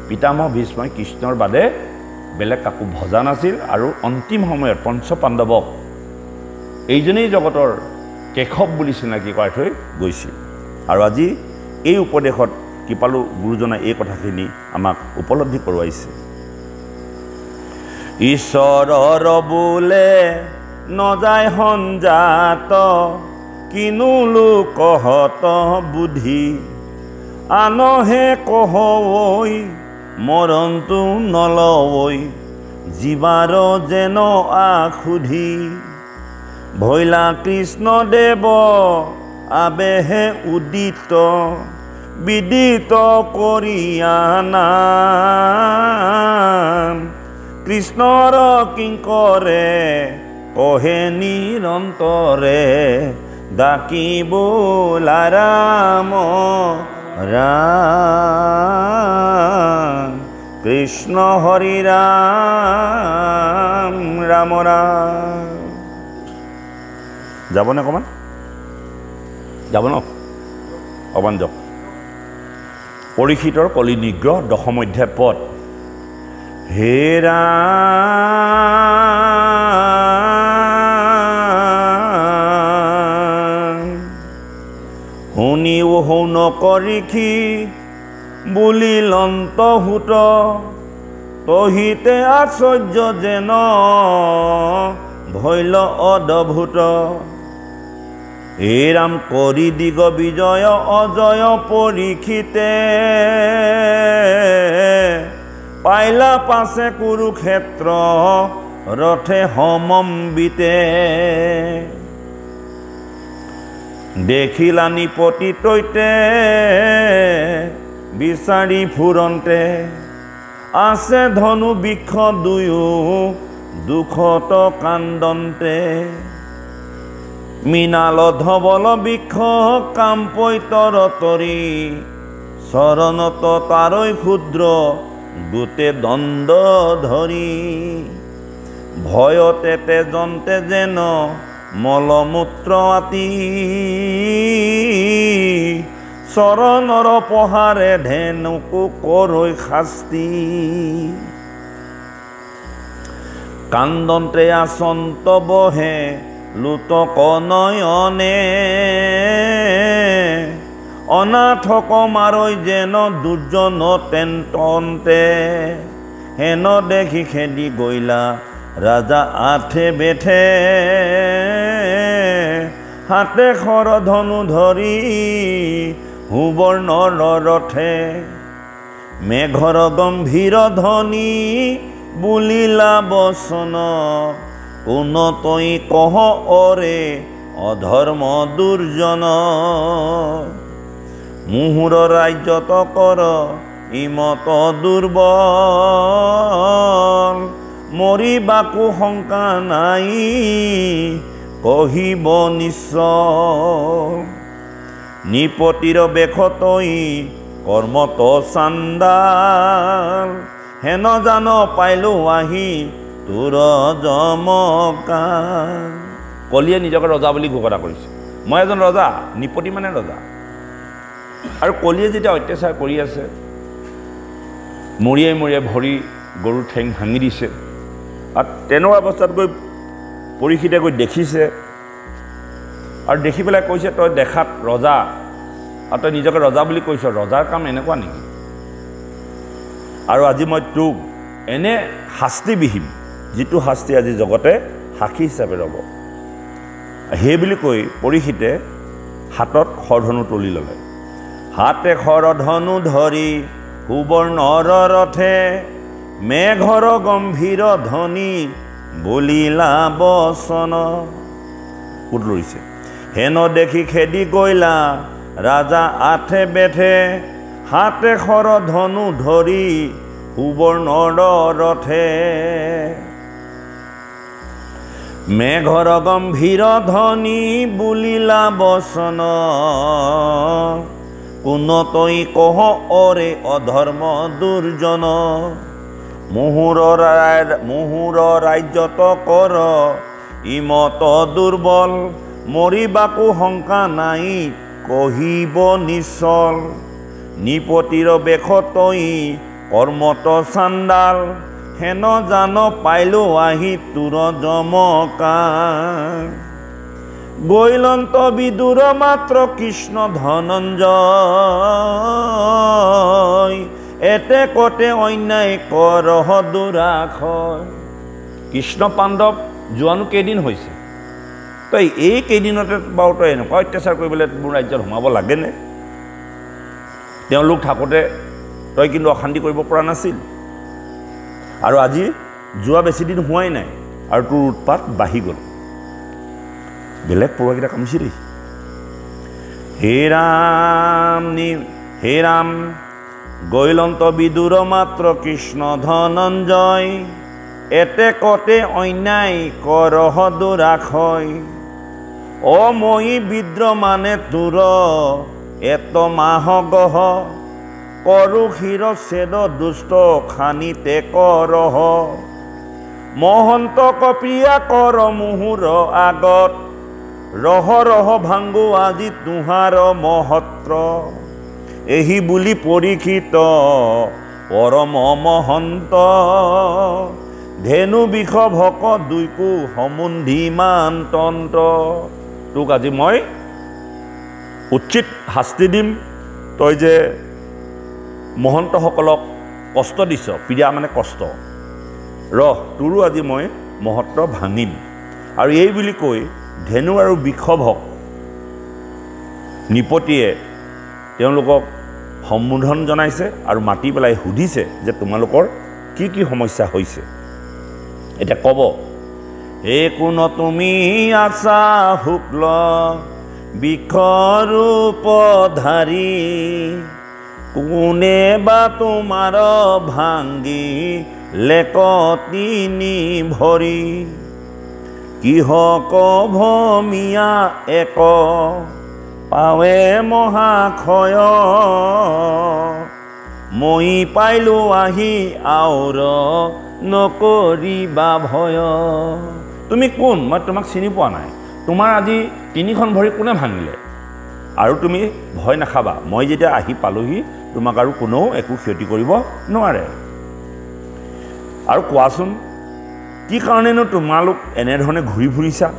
পিতামহ ভীষ্মই কৃষ্ণৰ বাদে বেলেগ কাকো ভজা নাছিল আৰু অন্তিম সময়ত পঞ্চ পাণ্ডৱক এইজনেই জগতৰ কেশৱ বুলি চিনাকি কৰাই থৈ গৈছিল আৰু আজি এই উপদেশত কৃপালু গুৰুজনাই এই কথাখিনি আমাক উপলব্ধি কৰোৱাইছে ঈশ্বৰৰ বোলে নযায় সঞ্জাত কিনো লোকহত বুদ্ধি আনহে কহৈ মৰণটো নলৱৈ জীৱাৰ যেন আখুধি ভৈলা কৃষ্ণদেৱ আবেহে উদিত বিদিত কৰিয়ানা কৃষ্ণৰ কিংকৰে কহে নিৰন্তৰে ডাকিব ৰাম ৰাম কৃষ্ণ হৰি ৰাম ৰাম ৰাম যাবনে অকণমান যাব ন অকণমান যাওক পৰীক্ষিতৰ কলি নিগ্ৰহ দশম অধ্যায় পদ হে ৰাম শুনিও শুন কৰিখি বুলিলন্ত সুত তহিতে আশ্চৰ্য যেন ভৈল অদ্ভুত হে ৰাম কৰি দিগ বিজয় অজয় পৰীক্ষিতে পাইলা পাছে কুৰুক্ষেত্ৰ ৰথে সমম্বিতে দেখিলা নিপতি তৈতে বিচাৰি ফুৰন্তে আছে ধনু বৃক্ষ দুয়ো দুখত কান্দন্তে মৃণাল ধবল বৃক্ষ কাম্পৈতৰ তৰি চৰণত তাৰৈ ক্ষুদ্ৰ গোটে দণ্ড ধৰি ভয়তে তেজন্তে যেন মলমূত্ৰ আতি চৰণৰ পহাৰে ধেনুকো কৰৈ শাস্তি কান্দন্তে আচন্ত বহে লুতক নয়নে অনাথক মাৰৈ যেন দুৰ্জন তেন্তন্তে হেন দেখি খেদি গইলা ৰাজা আঠে বেঠে হাতে খৰ ধনু ধৰি সুবৰ্ণৰ ৰথে মেঘৰ গম্ভীৰ ধ্বনি বুলিলা বচন কোন তই কহ অৰে অধৰ্ম দুৰ্জন মুহুৰ ৰাজ্যত কৰ ইমত দুৰ্বল মৰিবাকো শংকা নাই কহিব নিশ্চয় নিপতিৰ বেশ তই কৰ্মত চাণ্ডাল হেন জান পাইলো আহি তোৰ জমকা। কলিয়ে নিজকে ৰজা বুলি ঘোষণা কৰিছে, মই এজন ৰজা, নিপতি মানে ৰজা। আৰু কলিয়ে যেতিয়া অত্যাচাৰ কৰি আছে, মৰিয়াই মৰিয়াই ভৰি গৰুৰ ঠেং ভাঙি দিছে, আৰু তেনেকুৱা অৱস্থাত গৈ পৰীক্ষিতে গৈ দেখিছে, আৰু দেখি পেলাই কৈছে তই দেখাত ৰজা আৰু তই নিজকে ৰজা বুলি কৈছ, ৰজাৰ কাম এনেকুৱা নেকি? আৰু আজি মই তোক এনে শাস্তি বিহিম যিটো শাস্তি আজি জগতে সাক্ষী হিচাপে ৰ'ব। সেই বুলি কৈ পৰীক্ষিতে হাতত খৰধনু তুলি ল'লে। হাতে খৰধনু ধৰি সুবৰ্ণৰ ৰথে মেঘৰ গম্ভীৰ ধ্বনি বলিলা বচন। সুত লৰিছে। হেন দেখি খেদি গৈলা ৰাজা আঠে বেঠে হাতে খৰধনু ধৰি সুবৰ্ণৰ ৰথে মেঘৰ গম্ভীৰ ধ্বনি বুলিলা বচন। কোন তই কহ অৰে অধৰ্ম দুৰ্জন মুহুৰ ৰাজ্যত কৰ ইমত দুৰ্বল মৰিবাকো শংকা নাই কহিব নিশ্চল। নিপতিৰ বেশ তই কৰ্মত চাণ্ডাল হেন জান পাইলো আহি তোৰ জমকা। গৈলন্ত বিদুৰ মাত্ৰ কৃষ্ণ ধনঞ্জয় এতে কতে অন্যায় কৰহ দুৰাখয়। কৃষ্ণ পাণ্ডৱ যোৱানো কেইদিন হৈছে, তই এই কেইদিনতে বাৰু তই এনেকুৱা অত্যাচাৰ কৰিবলৈ মোৰ ৰাজ্যত সোমাব লাগেনে? তেওঁলোক থাকোঁতে তই কিন্তু অশান্তি কৰিব পৰা নাছিল, আৰু আজি যোৱা বেছিদিন হোৱাই নাই আৰু তোৰ উৎপাত বাঢ়ি গ'ল। বেলেগ পৰুৱাকেইটা কামিছে দেই। হে ৰাম গৈলন্ত বিদুৰ মাত্ৰ কৃষ্ণ ধনঞ্জয় এতে কতে অন্যায় কৰহ দুৰাখয়। অ মই বিদ্ৰ মানে তোৰ এত মাহ গহ কৰো ক্ষীৰ ছেদ দুষ্ট খানিতে কৰহ। মহন্ত কপ্ৰিয়া কৰ মুহুৰ আগত ৰহ ৰহ ভাংগো আজি তোহাৰ মহত্ৰ। এহি বুলি পৰীক্ষিত পৰম মহন্ত ধেনু বিষ ভক দুইকো সমুন্ধীমান তন্ত্ৰ। তোক আজি মই উচিত শাস্তি দিম। তই যে মহন্তসকলক কষ্ট দিছ, পীড়া মানে কষ্ট, তোৰো আজি মই মহত্ব ভাঙিম। আৰু এই বুলি কৈ ধেনু আৰু বৃষভক নিপতিয়ে তেওঁলোকক সম্বোধন জনাইছে আৰু মাতি পেলাই সুধিছে যে তোমালোকৰ কি কি সমস্যা হৈছে। এতিয়া ক'ব, হে কোন তুমি আছা শুক্ল বৃক্ষৰূপধাৰী কোনে বা তোমাৰ ভাংগী লেকতিনি ভৰি। কিহক ভমিয়া এক পাৱে মহাক্ষয় মই পাইলো আহি আউৰ নকৰিবা ভয়। তুমি কোন? মই তোমাক চিনি পোৱা নাই। তোমাৰ আজি 3খন ভৰি কোনে ভাঙিলে? আৰু তুমি ভয় নাখাবা, মই যেতিয়া আহি পালোহি তোমাক আৰু কোনেও একো ক্ষতি কৰিব নোৱাৰে। আৰু কোৱাচোন কি কাৰণেনো তোমালোক এনেধৰণে ঘূৰি ফুৰিছা?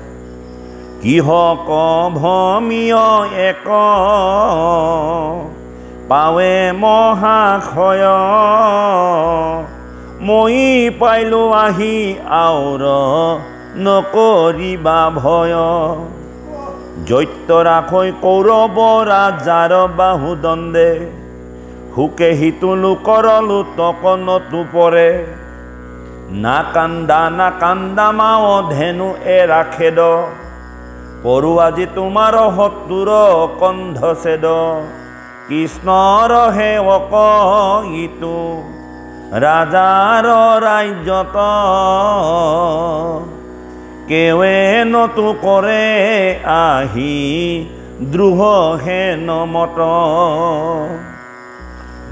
কিহক ভমিয় এক পাৱে মহাক্ষয় মই পাইলো আহি আউৰ নকৰিবা ভয়। জৈত্য ৰাখৈ কৌৰৱ ৰাজাৰ বাহুদণ্ডে হুকে হিতু লোকৰ লোতক নতু পৰে। না কান্দা মাও ধেনু এৰা খেদ পৰু আজি তোমাৰ শত্ৰুৰ কন্ধ ছেদ। কৃষ্ণৰ সেৱক ইটো ৰাজাৰ ৰাজ্যত কেৱে নতু কৰে আহি দ্ৰোহ হেন মত।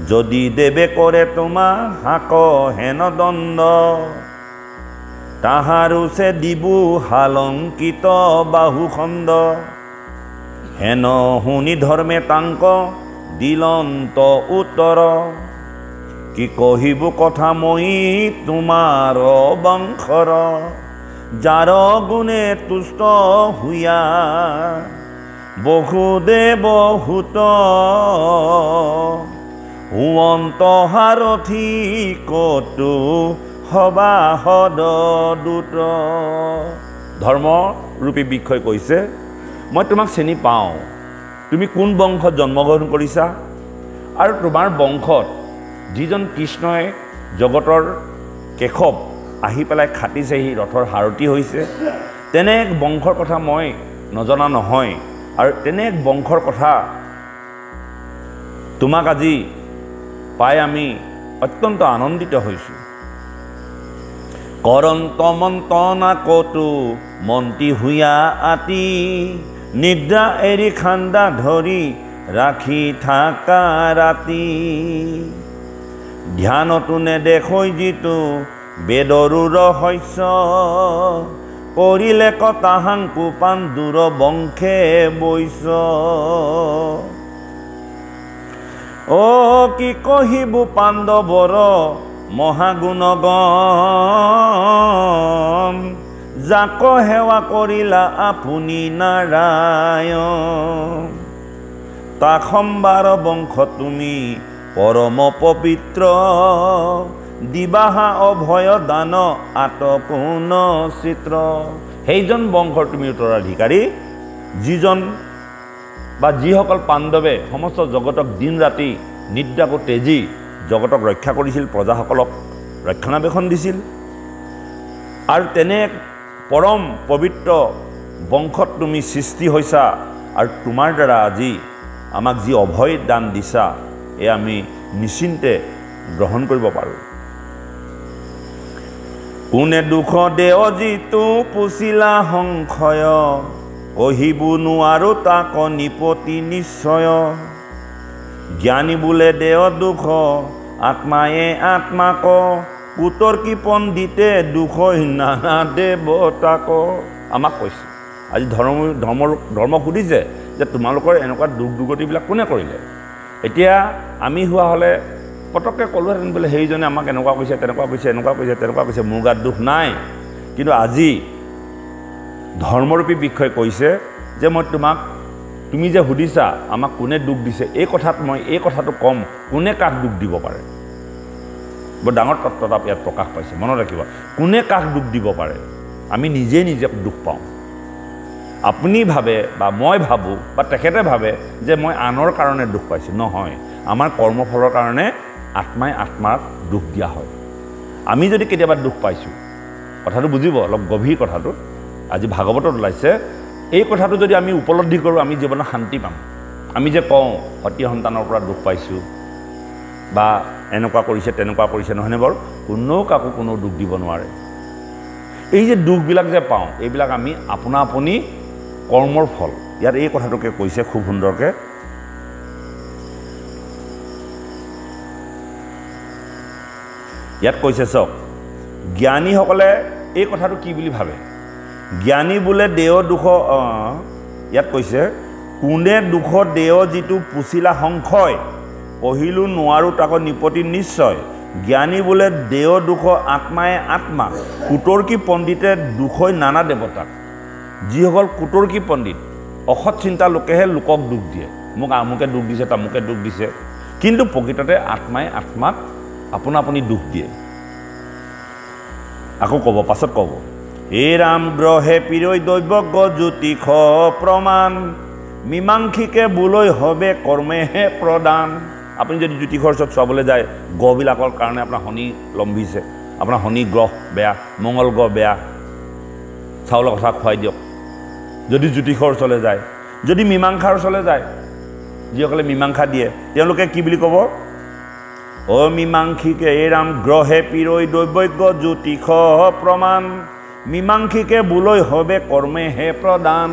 যদি দেবে কৰে তোমা হাক হেন দণ্ড তাহাৰো সে দিবু হালংকিত বাহুখণ্ড হেন শুনি ধৰ্মে তাংক দিলন্ত উত্তৰ কি কহিব কথা মই তোমাৰ বংশৰ যাৰ গুণে তুষ্ট হুয়া বহুদেৱ হুত হুৱন্ত সাৰথি কতো সবা সদ দূত ধৰ্মৰূপী বিষয় কৈছে মই তোমাক চিনি পাওঁ তুমি কোন বংশত জন্মগ্ৰহণ কৰিছা আৰু তোমাৰ বংশত যিজন কৃষ্ণই জগতৰ কেশৱ আহি পেলাই খাটিছেহি ৰথৰ সাৰথি হৈছে তেনে এক বংশৰ কথা মই নজনা নহয় আৰু তেনে এক বংশৰ কথা তোমাক আজি পাই আমি অত্যন্ত আনন্দিত হৈছোঁ কৰন্ত মন্ত্ৰণা কতো মন্ত্ৰী হুয়া আতি নিদ্ৰা এৰি খান্দা ধৰি ৰাখি থাকা ৰাতি ধ্যানতো নেদেখৈ যিটো বেদৰো ৰহস্য কৰিলে কতাহাংকু পাণ্ডুৰ বংশে বৈশ্য অ কি কহিব পাণ্ডৱৰ মহাগুণগণ যাক সেৱা কৰিলা আপুনি নাৰায়ণ তাক সম্বাৰ বংশ তুমি পৰম পবিত্ৰ দিবাহা অভয় দান আতপূৰ্ণ চিত্ৰ সেইজন বংশৰ তুমি উত্তৰাধিকাৰী যিজন বা যিসকল পাণ্ডৱে সমস্ত জগতক দিন ৰাতি নিদ্ৰাকো তেজি জগতক ৰক্ষা কৰিছিল প্ৰজাসকলক ৰক্ষণাবেক্ষণ দিছিল আৰু তেনে পৰম পবিত্ৰ বংশত তুমি সৃষ্টি হৈছা আৰু তোমাৰ দ্বাৰা আজি আমাক যি অভয় দান দিছা এ আমি নিশ্চিন্তে গ্ৰহণ কৰিব পাৰোঁ কোনে দুখ দেও যিটো পুছিলা সংশয় কহিব নোৱাৰো তাক নিপতি নিশ্চয় জ্ঞানী বোলে দেও দুখ আত্মায়ে আত্মাক উত্তৰ কি পণ্ডিতে দুখ নানা দেৱতাক আমাক কৈছে আজি ধৰ্ম সুধিছে যে তোমালোকৰ এনেকুৱা দুখ দুৰ্গতিবিলাক কোনে কৰিলে এতিয়া আমি হোৱা হ'লে পটককৈ ক'লোহেঁতেন বোলে সেইজনে আমাক এনেকুৱা কৈছে তেনেকুৱা কৈছে এনেকুৱা কৈছে তেনেকুৱা কৈছে মোৰ গাত দুখ নাই কিন্তু আজি ধৰ্মৰূপী বিষয় কৈছে যে মই তোমাক তুমি যে সুধিছা আমাক কোনে দুখ দিছে এই কথাটো কম কোনে কাক দুখ দিব পাৰে বৰ ডাঙৰ তত্ত্ব এটা ইয়াত প্ৰকাশ পাইছে মনত ৰাখিবা কোনে কাক দুখ দিব পাৰে আমি নিজে দুখ পাওঁ আপুনি ভাবে বা মই ভাবোঁ বা তেখেতে ভাবে যে মই আনৰ কাৰণে দুখ পাইছোঁ নহয় আমাৰ কৰ্মফলৰ কাৰণে আত্মাই আত্মাক দুখ দিয়া হয় আমি যদি কেতিয়াবা দুখ পাইছোঁ কথাটো বুজিব অলপ গভীৰ কথাটো আজি ভাগৱতত ওলাইছে এই কথাটো যদি আমি উপলব্ধি কৰোঁ আমি জীৱনত শান্তি পাম আমি যে কওঁ সতী সন্তানৰ পৰা দুখ পাইছোঁ বা এনেকুৱা কৰিছে তেনেকুৱা কৰিছে নহয়নে বাৰু কোনেও কাকো কোনো দুখ দিব নোৱাৰে এই যে দুখবিলাক যে পাওঁ এইবিলাক আমি আপোনা আপুনি কৰ্মৰ ফল ইয়াত এই কথাটোকে কৈছে খুব সুন্দৰকৈ ইয়াত কৈছে চাওক জ্ঞানীসকলে এই কথাটো কি বুলি ভাবে জ্ঞানী বোলে দেও দুখ ইয়াত কৈছে কোনে দুখ দেও যিটো পুছিলা সংশয় কহিলো নোৱাৰো তাক নিপতি নিশ্চয় জ্ঞানী বোলে দেও দুখ আত্মায়ে আত্মা কুটৰ্কী পণ্ডিতে দুখৈ নানা দেৱতাক যিসকল কুটৰ্কী পণ্ডিত অসৎ চিন্তা লোকেহে লোকক দুখ দিয়ে মোক আমুকে দুখ দিছে তামুকে দুখ দিছে কিন্তু প্ৰকৃততে আত্মাই আত্মাক আপোনা আপুনি দুখ দিয়ে আকৌ ক'ব পাছত ক'ব এই ৰাম গ্ৰহে পিৰৈ দৈৱজ্ঞ জ্যোতিষ প্ৰমাণ মীমাংসিকে বোলৈ হবে কৰ্মেহে প্ৰদান আপুনি যদি জ্যোতিষৰ ওচৰত চাবলৈ যায় গ্ৰহবিলাকৰ কাৰণে আপোনাৰ শনি লম্বিছে আপোনাৰ শনি গ্ৰহ বেয়া মংগল গ্ৰহ বেয়া চাউলৰ কথা খুৱাই দিয়ক যদি জ্যোতিষৰ ওচৰলৈ যায় যদি মীমাংসাৰ ওচৰলৈ যায় যিসকলে মীমাংসা দিয়ে তেওঁলোকে কি বুলি ক'ব অ মীমাংসিকে এই ৰাম গ্ৰহে পিৰৈ দৈৱজ্ঞ জ্যোতিষ প্ৰমাণ মীমাংসিকে বোলৈ হবে কৰ্মেহে প্ৰদান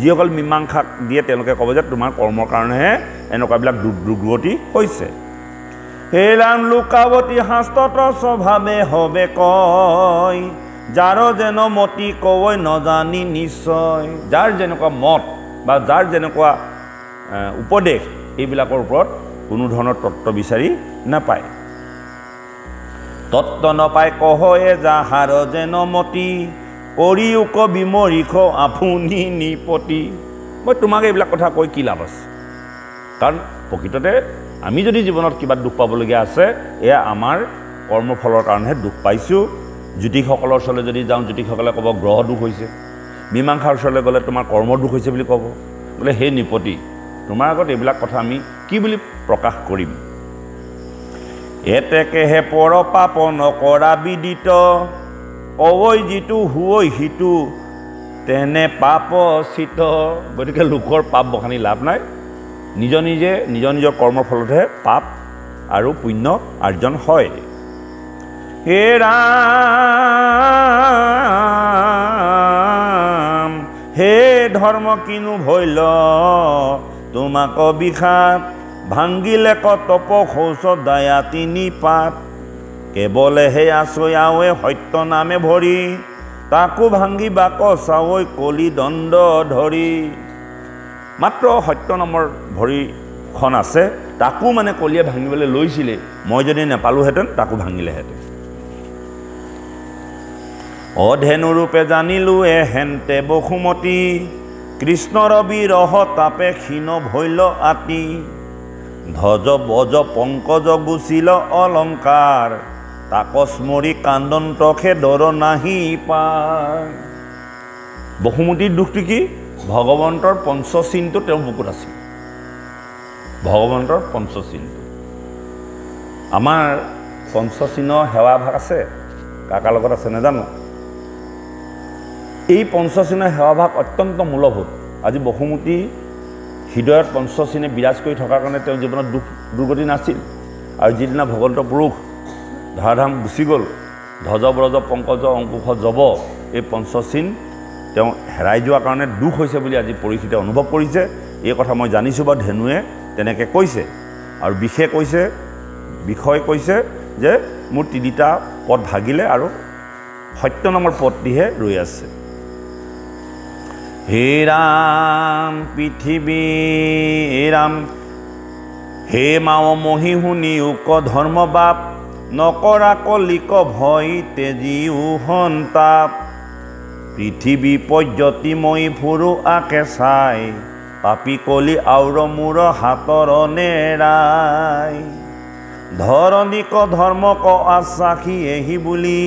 যিসকল মীমাংসা দিয়ে তেওঁলোকে ক'ব যে তোমাৰ কৰ্মৰ কাৰণেহে এনেকুৱাবিলাক দুৰ্গতি হৈছে হে ৰাম লোকাৱতী শাস্ত্ৰত স্বভাৱে হবে কয় যাৰ যেন মতি কয় নজানি নিশ্চয় যাৰ যেনেকুৱা মত বা যাৰ যেনেকুৱা উপদেশ এইবিলাকৰ ওপৰত কোনো ধৰণৰ তত্ত্ব বিচাৰি নাপায় তত্ত্ব নাপায় কহয়ে যাহাৰ যেন মতি কৰিউক বিমৰিখ আপুনি নিপতি মই তোমাক এইবিলাক কথা কৈ কি লাভ আছে কাৰণ প্ৰকৃততে আমি যদি জীৱনত কিবা দুখ পাবলগীয়া আছে এয়া আমাৰ কৰ্মফলৰ কাৰণেহে দুখ পাইছোঁ জ্যোতিষসকলৰ ওচৰলৈ যদি যাওঁ জ্যোতিষসকলে ক'ব গ্ৰহ দুখ হৈছে মীমাংসাৰ ওচৰলৈ গ'লে তোমাৰ কৰ্ম দুখ হৈছে বুলি ক'ব বোলে হে নিপতি তোমাৰ আগত এইবিলাক কথা আমি কি বুলি প্ৰকাশ কৰিম এতেকেহে পৰ পাপ নকৰা বিদিত অৱৈ যিটো হুৱৈ সিটো তেনে পাপ চিত গতিকে লোকৰ পাপ বখানি লাভ নাই নিজৰ নিজৰ কৰ্মৰ ফলতহে পাপ আৰু পুণ্য আৰ্জন হয় হে ৰাম হে ধৰ্ম কিনো ভৈল তোমাক বিষাদ ভাঙ্গিলে কতপ শৌচ দায়া তিনি পাত কেৱলে হে আছয়াৱে সত্য নামে ভৰি তাকো ভাঙ্গি বাক চাৱৈ কলি দণ্ড ধৰি মাত্ৰ সত্য নামৰ ভৰিখন আছে তাকো মানে কলিয়ে ভাঙিবলৈ লৈছিলে মই যদি নেপালোহেঁতেন তাকো ভাঙিলেহেঁতেন অধেনুৰূপে জানিলো হেন্তে বসুমতী কৃষ্ণৰ বিৰহ তাপে ক্ষীণ ভৈল আতি ধ্বজ বজ পংকজ গুচিল অলংকাৰ তাক স্মৰি কান্দন্তখে দৰ নাহি পাৰ বসুমতীৰ দুখটো কি ভগৱন্তৰ পঞ্চচিনটো তেওঁৰ বুকুত আছিল ভগৱন্তৰ পঞ্চচিনটো আমাৰ পঞ্চচিনৰ সেৱাভাগ আছে কাকাৰ লগত আছে নাজানো এই পঞ্চচিনৰ সেৱাভাগ অত্যন্ত মূলভূত আজি বসুমতী হৃদয়ত পঞ্চচিনে বিৰাজ কৰি থকাৰ কাৰণে তেওঁৰ জীৱনত দুৰ্গতি নাছিল আৰু যিদিনা ভগৱন্ত পুৰুষ ধাৰাধাম গুচি গ'ল ধ্বজ ব্ৰজ পংকজ অংকুশ জব এই পঞ্চচিন তেওঁ হেৰাই যোৱাৰ কাৰণে দুখ হৈছে বুলি আজি পৰীক্ষিতে অনুভৱ কৰিছে এই কথা মই জানিছোঁ বা ধেনুৱে তেনেকৈ কৈছে আৰু বিষয় কৈছে যে মোৰ তিনিটা পদ ভাগিলে আৰু সত্য নামৰ পদটিহে ৰৈ আছে হে ৰাম পৃথিৱী ৰাম হে মাও মহি শুনি উক ধৰ্ম বাপ নকৰা কলিক ভয় তেজিও সন্তাপ পৃথিৱী পৰ্যতিময়ী ফুৰো আকে চাই পাপী কলি আউৰ মূৰ হাতৰ নেৰাই ধৰণিক ধৰ্মক আশ্বাসী এহি বুলি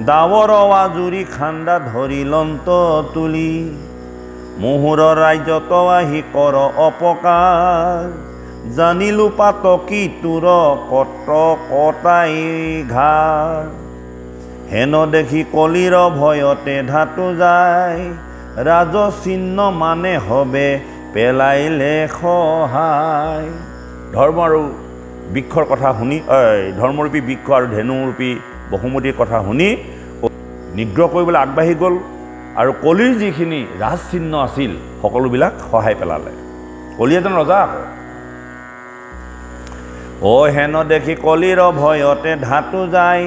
ডাৱৰ আজুৰি খান্দা ধৰিলন্ত তুলি মুহুৰ ৰাজ্যত আহি কৰ অপকাৰ জানিলো পাতকি তোৰ কত কটাই ঘাৰ হেন দেখি কলিৰ ভয়তে ধাতু যায় ৰাজ চিহ্ন মানে হবে পেলাইলে সহায় ধৰ্ম আৰু বৃক্ষৰ কথা শুনি ধৰ্মৰূপী বৃক্ষ আৰু ধেনুৰূপী বসুমতীৰ কথা শুনি নিগ্ৰহ কৰিবলৈ আগবাঢ়ি গ'ল আৰু কলিৰ যিখিনি ৰাজ চিহ্ন আছিল সকলোবিলাক সহায় পেলালে কলি এজন ৰজা হেন দেখি কলিৰ ভয়তে ধাতু যায়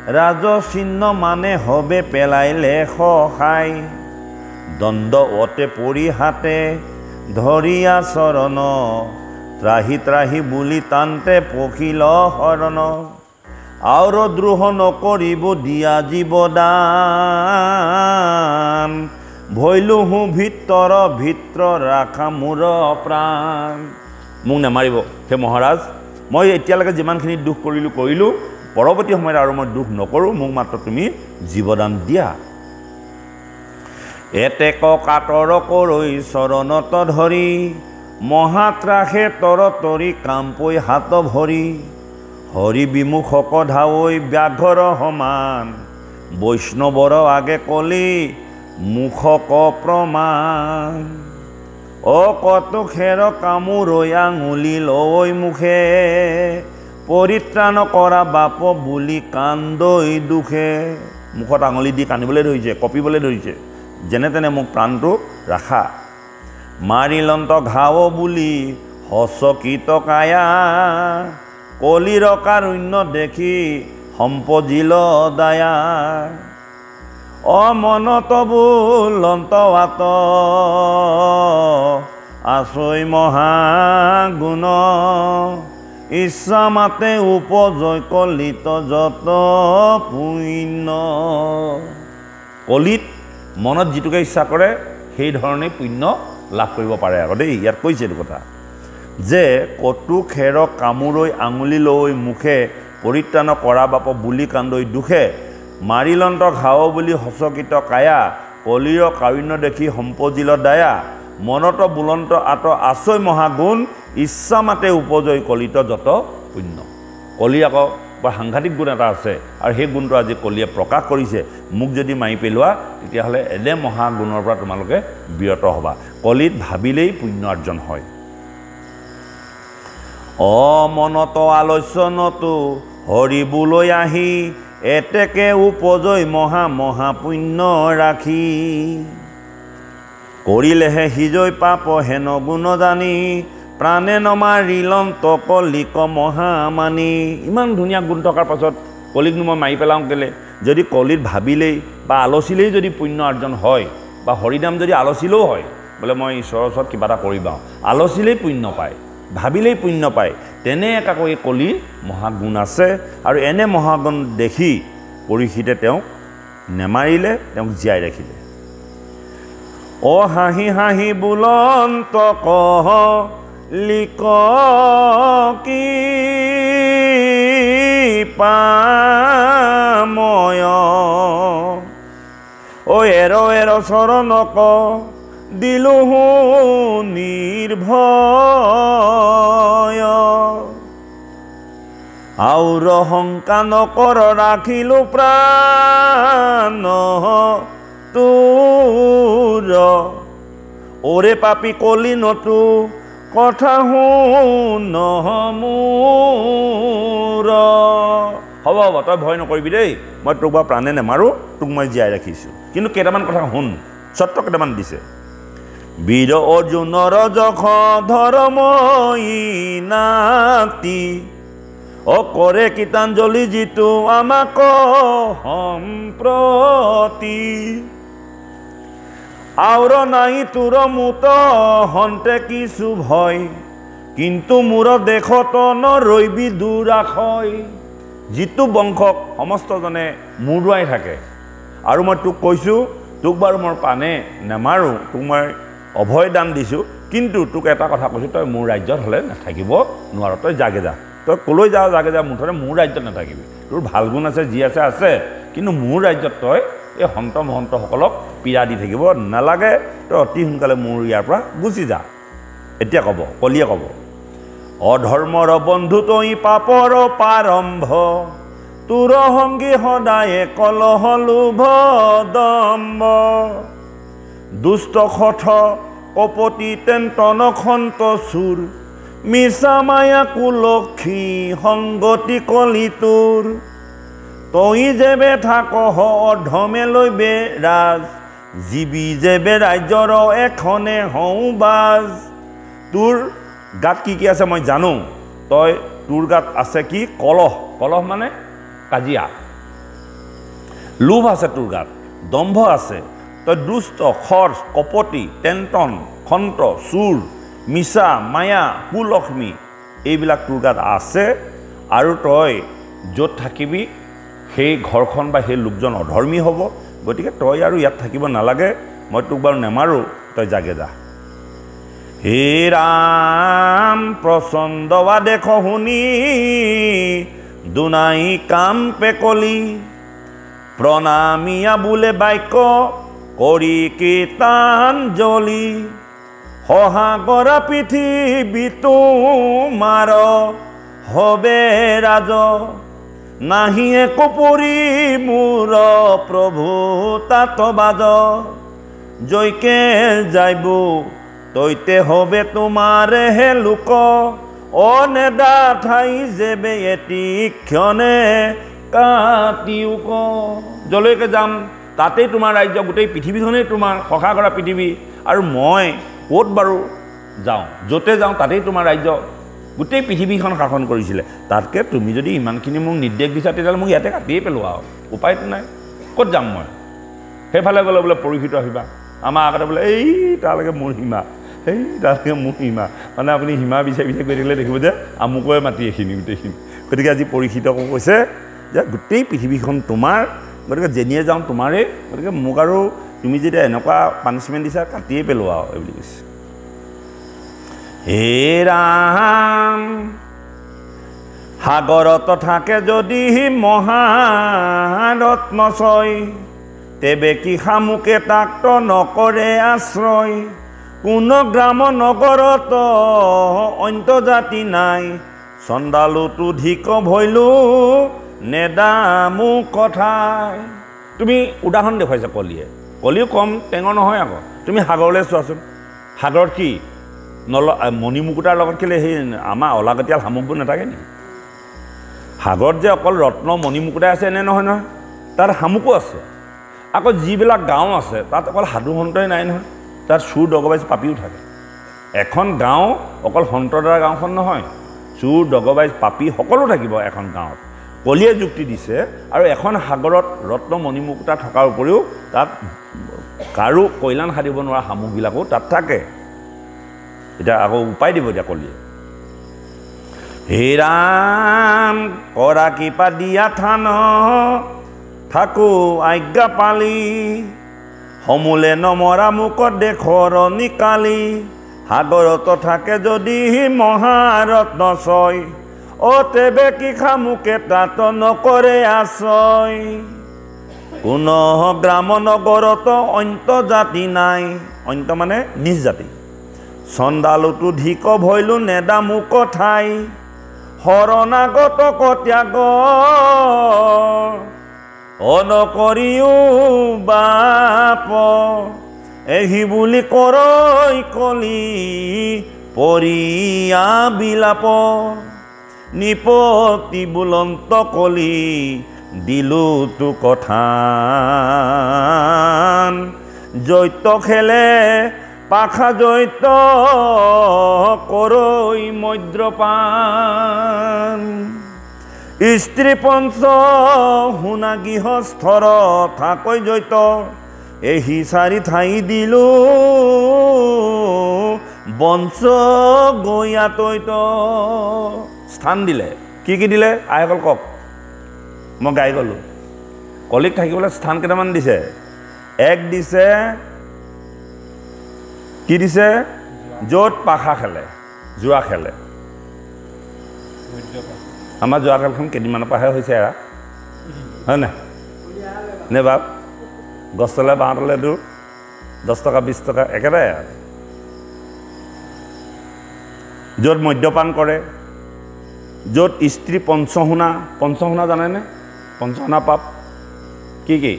ৰাজ চিহ্ন মানে হবে পেলাইলে সহায় দণ্ড অতে পৰি হাতে ধৰিয়া চৰণ ত্ৰাহি ত্ৰাহি বুলি তান্তে পখিল শৰণ আউৰ দ্ৰোহ নকৰিব দিয়া জীৱদান ভৈলোহু ভিতৰ ৰাখা মোৰ প্ৰাণ মোক নেমাৰিব হে মহাৰাজ মই এতিয়ালৈকে যিমানখিনি দুখ কৰিলোঁ পৰৱৰ্তী সময়ত আৰু মই দুখ নকৰোঁ মোক মাত্ৰ তুমি জীৱদান দিয়া এতেক কাতৰ কৰৈ চৰণত ধৰি মহাত্ৰাসে তৰ তৰি কামপৈ হাত ভৰি হৰি বিমুখক ধাৱৈ ব্যাঘৰ সমান বৈষ্ণৱৰ আগে কলি মুখক প্ৰমাণ কত খেৰ কামোৰৈ আঙুলি লৈ মুখে পৰিত্ৰাণ কৰা বাপ বুলি কান্দৈ দুখে মুখত আঙুলি দি কান্দিবলৈ ধৰিছে কঁপিবলৈ ধৰিছে যেনে তেনে মোক প্ৰাণটো ৰাখা মাৰিলন্ত ঘাও বুলি হচকিত কায়া কলিৰ কাৰুণ্য দেখি সম্পজিল দায়া অমনত বুলন্ত আত আছৈ মহাগুণ ইচ্ছা মাতে উপজয় কলিত যত পুণ্য কলিত মনত যিটোকে ইচ্ছা কৰে সেই ধৰণে পুণ্য লাভ কৰিব পাৰে আৰু দেই ইয়াত কৈছে এইটো কথা যে কটু খেৰ কামুৰৈ আঙুলি লৈ মুখে পৰিত্ৰাণ কৰা বাপ বুলি কান্দৈ দুখে মাৰিলন্ত ঘাও বুলি হচকিত কায়া কলিৰ কাৰুণ্য দেখি সম্পজিল দায়া মনত বুলন্ত আত আছৈ মহাগুণ ইচ্ছা মাতে উপজয় কলিত যত পুণ্য কলি আকৌ বৰ সাংঘাতিক গুণ এটা আছে আৰু সেই গুণটো আজি কলিয়ে প্ৰকাশ কৰিছে মোক যদি মাৰি পেলোৱা তেতিয়াহ'লে এনে মহাগুণৰ পৰা তোমালোকে বিৰত হ'বা কলিত ভাবিলেই পুণ্য অৰ্জন হয় অমনত আলস্যনতো হৰিবলৈ আহি এতেকে উপজয় মহা পুণ্য ৰাখি কৰিলেহে সিজৈ পাপ হেন গুণ জানি প্ৰাণে নমাৰিলন্ত কলিক মহামানি ইমান ধুনীয়া গুণ থকাৰ পাছত কলিকনো মই মাৰি পেলাওঁ কেলে যদি কলিত ভাবিলেই বা আলচিলেই যদি পুণ্য অৰ্জন হয় বা হৰিনাম যদি আলচিলেও হয় বোলে মই ঈশ্বৰৰ ওচৰত কিবা এটা কৰি পাওঁ আলচিলেই পুণ্য পায় ভাবিলেই পুণ্য পায় তেনে একাকৈ এই কলিৰ মহাগুণ আছে আৰু এনে মহাগুণ দেখি পৰীক্ষিতে তেওঁক নেমাৰিলে তেওঁক জীয়াই ৰাখিলে অ হাঁহি হাঁহি বুলন্ত কহ লিক কি পাময় ও এৰ চৰণক দিলোহু নিৰ্ভয় আউৰ শংকা নকৰ ৰাখিলো প্ৰাণ তোৰ ওৰে পাপি কলি নতু কথা শুন মোৰ হ'ব তই ভয় নকৰিবি দেই মই তোক বা প্ৰাণে নেমাৰোঁ তোক মই জীয়াই ৰাখিছোঁ কিন্তু কেইটামান কথা শুন চৰ্ত কেইটামান দিছে বীৰ অৰ্জুনৰ যখ ধৰ্মই নাতি কৰে কীৰ্তঞ্জলি যিটো আমাক সম্প্ৰতি আউৰ নাই তোৰ মুত হন্তে কিছু ভয় কিন্তু মোৰ দেশত নৰৈবি দুৰাখয় যিটো বংশক সমস্তজনে মূৰদুৱাই থাকে আৰু মই তোক কৈছোঁ তোক বাৰু মই প্ৰাণে নেমাৰোঁ তোক মই অভয় দান দিছোঁ কিন্তু তোক এটা কথা কৈছোঁ তই মোৰ ৰাজ্যত হ'লে নাথাকিব নোৱাৰ তই যাগে যা তই ক'লৈ যাওঁ যাগে যা মুঠতে মোৰ ৰাজ্যত নাথাকিবি তোৰ ভাল গুণ আছে যি আছে কিন্তু মোৰ ৰাজ্যত তই এই সন্ত মহন্তসকলক পীড়া দি থাকিব নালাগে তই অতি সোনকালে মোৰ ইয়াৰ পৰা গুচি যা এতিয়া ক'ব কলিয়ে ক'ব অধৰ্মৰ বন্ধু তই পাপৰ প্ৰাৰম্ভ তোৰ সংগী সদায়ে কলহ লোভ দম্ভ দুষ্ট খঠ কপতি তেন্তন খন্ত চুৰ মিছা মায়া কুলক্ষী সংগতি কলি তোৰ তই যেবে থাক অধমে লৈবে ৰাজ জীৱী যেবে ৰাজ্যৰ এখনে হওঁ বাজ তোৰ গাত কি আছে মই জানো তই তোৰ গাত আছে কি কলহ মানে কাজিয়া লোভ আছে তোৰ গাত দম্ভ আছে তই দুষ্ট খৰ কপটি টেণ্টন খন্ত চুৰ মিছা মায়া কুলক্ষ্মী এইবিলাক তোৰ গাত আছে আৰু তই য'ত থাকিবি সেই ঘৰখন বা সেই লোকজন অধৰ্মী হ'ব গতিকে তই আৰু ইয়াত থাকিব নালাগে মই তোক বাৰু নেমাৰোঁ তই যাগে যা হে ৰাম প্ৰচণ্ড দেখ শুনি দুনাই কাম পেকলি প্ৰণামিয়া বোলে বাক্য কৰি কীৰ্তঞ্জলি সহাগৰা পৃথিৱী তোমাৰ হবে ৰাজ নাহি একো পৰি মোৰ প্ৰভু তাত বাজ জয়কে যাইব তৈতে হবে তোমাৰে হে লোক অনেদা ঠাই যেবে এটি ক্ষণে কাটিউক যলৈকে যাম তাতেই তোমাৰ ৰাজ্য গোটেই পৃথিৱীখনেই তোমাৰ সখা কৰা পৃথিৱী আৰু মই ক'ত বাৰু যাওঁ য'তে যাওঁ তাতেই তোমাৰ ৰাজ্য গোটেই পৃথিৱীখন শাসন কৰিছিলে তাতকৈ তুমি যদি ইমানখিনি মোক নিৰ্দেশ দিছা তেতিয়াহ'লে মোক ইয়াতে কাটিয়ে পেলোৱা আৰু উপায়টো নাই ক'ত যাম মই সেইফালে গ'লে বোলে পৰীক্ষিত আহিবা আমাৰ আগতে বোলে এই তালৈকে মোৰ সীমা এই তালৈকে মোৰ সীমা মানে আপুনি সীমা বিচাৰি বিচাৰি গৈ থাকিলে দেখিব যে আমুকৰে মাটি এইখিনি গোটেইখিনি গতিকে আজি পৰীক্ষিতক কৈছে যে গোটেই পৃথিৱীখন তোমাৰ গতিকে যেনিয়ে যাওঁ তোমাৰেই গতিকে মোক আৰু তুমি যেতিয়া এনেকুৱা পানিছমেণ্ট দিছা কাটিয়ে পেলোৱা আৰু বুলি কৈছে হে ৰাম সাগৰত থাকে যদি মহাৰত্নচয় তেবে কি শামুকে তাক নকৰে আশ্ৰয় কোনো গ্ৰাম নগৰত অন্তজাতি নাই চণ্ডালুটো ধিক ভৈলো নেদামো কথাই তুমি উদাহৰণ দেখুৱাইছা কলিয়েও কম টেঙৰ নহয় আকৌ তুমি সাগৰলৈ চোৱাচোন সাগৰত কি মণিমুকুতাৰ লগত কেলে সেই আমাৰ অলাগতিয়াল শামুকবোৰ নাথাকে নেকি সাগৰত যে অকল ৰত্ন মণিমুকুতাই আছে এনে নহয় নহয় তাত শামুকো আছে আকৌ যিবিলাক গাঁও আছে তাত অকল সাধু সন্তই নাই নহয় তাত চুৰ দগবাইজ পাপীও থাকে এখন গাঁও অকল সন্তদাৰ গাঁওখন নহয় চুৰ দগবাইজ পাপী সকলো থাকিব এখন গাঁৱত কলিয়ে যুক্তি দিছে আৰু এখন সাগৰত ৰত্ন মণিমুকুতা থকাৰ উপৰিও তাত কাৰো কল্যাণ সাধিব নোৱাৰা শামুকবিলাকো তাত থাকে এটা আকৌ উপায় দিব এতিয়া কলিয়ে হে ৰাম কৰা কৃপা দিয়া থান থাকো আজ্ঞা পালি সমূলে নমৰা মুকত দেশৰ নিকালি সাগৰত থাকে যদি মহাৰত্নচয় তেবে কি শামুকে তাত নকৰে আশ্ৰয় কোনো গ্ৰাম নগৰত অন্তজাতি নাই অন্ত মানে নিজ জাতি চণ্ডালুটো ধিক ভৈলো নেদামো কথাই শৰণাগত ত্যাগ অনকৰিও বাপ এহি বুলি কৰৈ কলি পৰিয়া বিলাপ নিপতি বুলন্ত কলি দিলো তো কথা জৈত খেলে পাখা জৈত কৰৈ মদ্যপান স্ত্ৰী পঞ্চ শুনা গৃহস্থৰ থাকৈ জৈত এহি চাৰি ঠাই দিলো বংশ গয়াতৈত স্থান দিলে কি দিলে আইসকল কওক মই গাই গ'লোঁ কলিক থাকিবলৈ স্থান কেইটামান দিছে এক দিছে কি দিছে য'ত পাখা খেলে জোৱা খেলে আমাৰ জোৱা খেলখন কেইদিনমানৰ পৰাহে হৈছে এৰা হয় নাই নে বাপ গছতলে বাঁহতলে দূৰ 10 টকা 20 টকা একেবাৰে য'ত মদ্যপান কৰে য'ত স্ত্ৰী পঞ্চশুনা জানেনে পঞ্চশুনা পাপ কি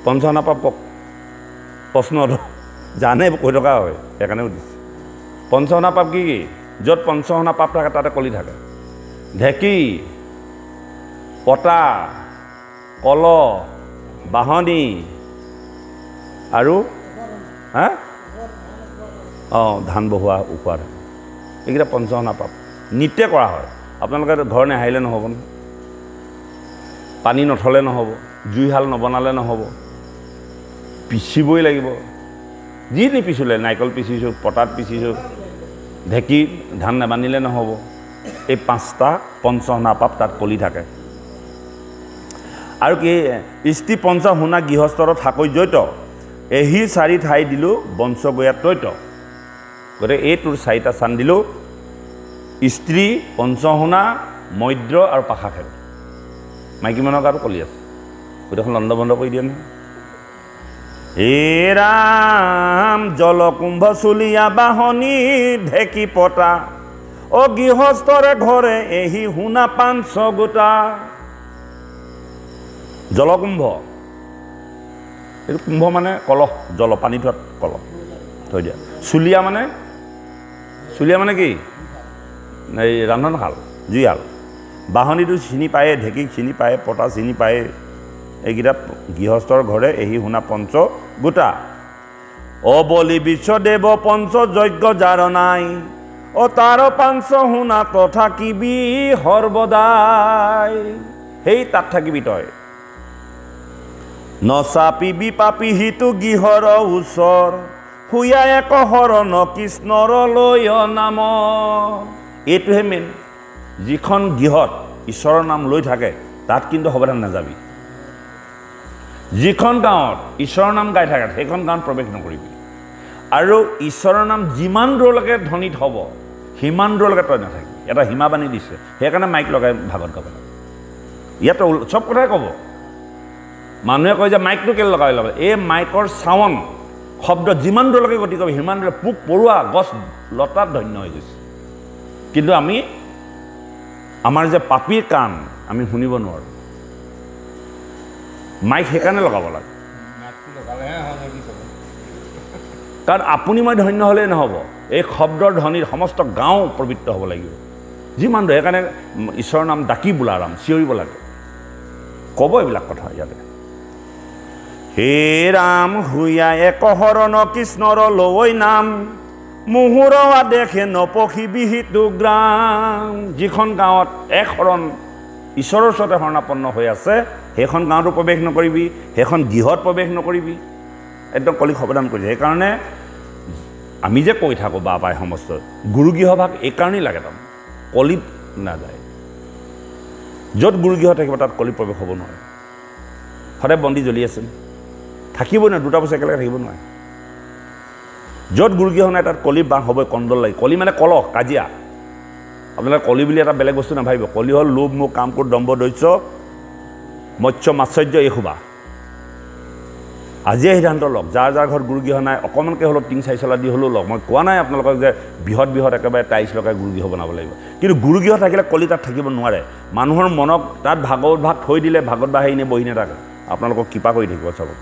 পঞ্চশুনা পাপ কওক প্ৰশ্নটো জানে কৈ থকা হয় সেইকাৰণে সুধিছে পঞ্চশুনা পাপ কি য'ত পঞ্চশুনা পাপ থাকে তাতে কলি থাকে ঢেঁকী পতা কল বাহনি আৰু ধান বহোৱা উখোৱা থাকে এইকেইটা পঞ্চশুনা পাপ নিত্য কৰা হয় আপোনালোকে ঘৰ নাহাৰিলে নহ'ব ন পানী নথলে নহ'ব জুইশাল নবনালে নহ'ব পিচিবই লাগিব যি নিপিচিলে নাৰিকল পিচিছোঁ পতাত পিচিছোঁ ঢেঁকী ধান নাবান্ধিলে নহ'ব এই 5টা পঞ্চশুনা পাপ তাত কলি থাকে আৰু কি স্ত্ৰী পঞ্চ শুনা গৃহস্থৰ থাকৈ জৈত এহি 4 ঠাই দিলোঁ বংশ গয়াতৈত গতিকে এইটোৰ 4টা স্থান দিলোঁ স্ত্ৰী পঞ্চশুনা মদ্য আৰু পাখা খেল মাইকী মানুহৰ গাতো কলি আছে গোটেইখন লণ্ড বন্ধ কৰি দিয়ে নহয় হে ৰাম জলকুম্ভ চুলীয়া বাহনি ঢেঁকী পতা গৃহস্থৰে ঘৰে এহি শুনা 500 গোটা জলকুম্ভ এইটো কুম্ভ মানে কলহ জল পানী থোৱাত কলহ থৈ দিয়া চুলীয়া মানে কি এই ৰন্ধনশাল জুইশাল বাহনিটো চিনি পায়ে ঢেঁকীক চিনি পায়ে পতা চিনি পায়ে এইকেইটা গৃহস্থৰ ঘৰে এহি শুনা 500 গোটা অবলি বিশ্বদেৱ পঞ্চ যজ্ঞ যাৰ নাই ও তাৰ পাঞ্চ শুনা তথাকিবি সৰ্বদাই সেই তাত থাকিবি তই নচাপিবি পাপি হিতু গৃহৰ ওচৰ শুয়া এক শৰণ কৃষ্ণৰ লৈ নাম এইটোহে মেইন যিখন গৃহত ঈশ্বৰৰ নাম লৈ থাকে তাত কিন্তু সবধান নাযাবি যিখন গাঁৱত ঈশ্বৰৰ নাম গাই থাকে সেইখন গাঁৱত প্ৰৱেশ নকৰিবি আৰু ঈশ্বৰৰ নাম যিমান দূৰলৈকে ধ্বনিত হ'ব সিমান দূৰলৈকে তই নাথাকিবি এটা সীমা বান্ধি দিছে সেইকাৰণে মাইক লগাই ভাগত গাব লাগে ইয়াত চব কথাই ক'ব মানুহে কয় যে মাইকটো কেলৈ লগাই ল'ব এই মাইকৰ চাউণ্ড শব্দ যিমান দূৰলৈকে গতি কৰিব সিমান দূৰ পোক পৰুৱা গছ লতাত ধন্য হৈ গৈছে কিন্তু আমি আমাৰ যে পাপীৰ কাণ আমি শুনিব নোৱাৰোঁ মাইক সেইকাৰণে লগাব লাগে কাৰণ আপুনি মই ধন্য হ'লেই নহ'ব এই শব্দৰ ধ্বনিৰ সমস্ত গাঁও পবিত্ৰ হ'ব লাগিব যিমান দূৰ সেইকাৰণে ঈশ্বৰৰ নাম ডাকি বোলাৰাম চিঞৰিব লাগে ক'ব এইবিলাক কথা ইয়াতে হে ৰাম হুয়া এক শৰণ কৃষ্ণৰ লৈ নাম মুহুৰ আদেশে নপখিবি হিতু গ্ৰাম যিখন গাঁৱত এক শৰণ ঈশ্বৰৰ ওচৰতে শৰণাপন্ন হৈ আছে সেইখন গাঁৱতো প্ৰৱেশ নকৰিবি সেইখন গৃহত প্ৰৱেশ নকৰিবি একদম কলিক সমাধান কৰিছে সেইকাৰণে আমি যে কৈ থাকোঁ বা পাই সমস্ত গুৰুগৃহভাগ এইকাৰণেই লাগে তাৰমানে কলিত নাযায় য'ত গুৰুগৃহ থাকিব তাত কলিত প্ৰৱেশ হ'ব নোৱাৰে সদায় বন্তি জ্বলি আছে থাকিবই নহয় দুটা বস্তু একেলগে থাকিব নোৱাৰে য'ত গুৰুগৃহ নাই তাত কলি বাঁহ হ'বই কণ্ডল লাগি কলি মানে কলহ কাজিয়া আপোনালোকে কলি বুলি এটা বেলেগ বস্তু নাভাবিব কলি হ'ল লোভ মোহ কাম ক্ৰোধ দম্ভ দৈস্য মৎস্য মাৎসৰ্য এই সোবা আজিয়ে সিদ্ধান্ত লওক যাৰ যাৰ ঘৰত গুৰুগৃহ নাই অকণমানকৈ হ'লেও টিং চাৰি চলা দি হ'লেও লওক মই কোৱা নাই আপোনালোকক যে বৃহৎ বৃহৎ একেবাৰে টাইলছ লগাই গুৰুগৃহ বনাব লাগিব কিন্তু গুৰুগৃহ থাকিলে কলি তাত থাকিব নোৱাৰে মানুহৰ মনক তাত ভাগৱত ভাগ থৈ দিলে ভাগৱত বাঢ়ি এনে বহি নাথাকে আপোনালোকক কৃপা কৰি থাকিব চবক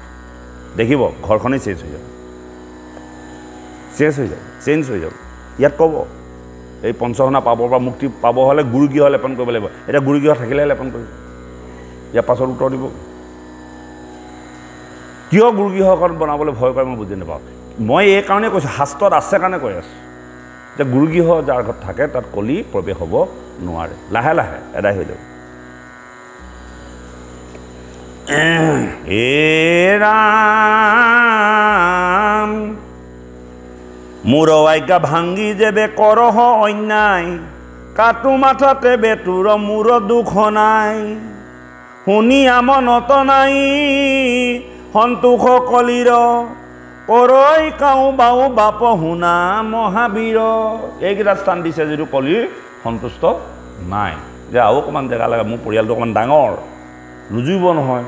দেখিব ঘৰখনেই চেঞ্জ হৈ যাব চেঞ্জ হৈ যাব ইয়াত ক'ব এই পঞ্চসনা পাবৰ পৰা মুক্তি পাব হ'লে গুৰুগৃহ লেপন কৰিব লাগিব এতিয়া গুৰুগৃহ থাকিলেহে লেপন কৰিব ইয়াৰ পাছত উত্তৰ দিব কিয় গুৰুগৃহখন বনাবলৈ ভয় কৰে মই বুজি নাপাওঁ মই এই কাৰণে কৈছোঁ শাস্ত্ৰত আছে কাৰণে কৈ আছোঁ যে গুৰুগৃহ যাৰ ঘৰত থাকে তাত কলি প্ৰৱেশ হ'ব নোৱাৰে লাহে লাহে এদাই হৈ যাব এ ৰাম মোৰ আজ্ঞা ভাঙি যেবে কৰহ অন্যায় কাটো মাথাতে বেতুৰ মোৰ দুখ নাই শুনি আমনত নাই সন্তোষ কলিৰ কৰৈ কাওঁ বাওঁ বাপ শুনা মহাবীৰ এইকেইটা স্থান দিছে যিটো কলিৰ সন্তুষ্ট নাই যে আৰু অকণমান জেগা লাগে মোৰ পৰিয়ালটো অকণমান ডাঙৰ নুজুৰিব নহয়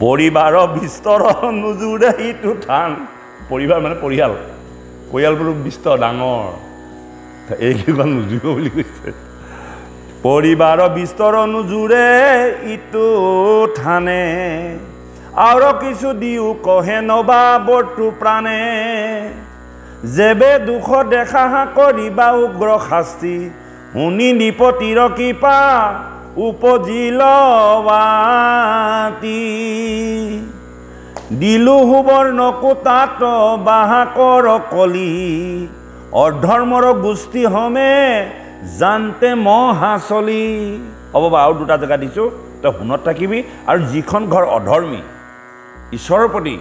পৰিবাৰ বিস্তৰ নুজুৰে ইটো থান পৰিবাৰ মানে পৰিয়ালবোৰ বিস্তৰ ডাঙৰ এইকেইখন নুজুৰিব বুলি কৈছে পৰিবাৰ বিস্তৰ নুজুৰে ইটো থানে আৰু কিছু দিও কহে নবা বৰ্তু প্ৰাণে যেবে দুখ দেখা কৰিবা উগ্ৰ শাস্তি শুনি নিপতিৰ কৃপা উপজিলৱাতি দিলু সুবৰ্ণ কোটাত বাহাকৰ কলি অধৰ্মৰ গোষ্ঠী হমে জানতে মহাচলি হ'ব বা আৰু দুটা জেগা দিছোঁ তই শুনত থাকিবি আৰু যিখন ঘৰ অধৰ্মী ঈশ্বৰৰ প্ৰতি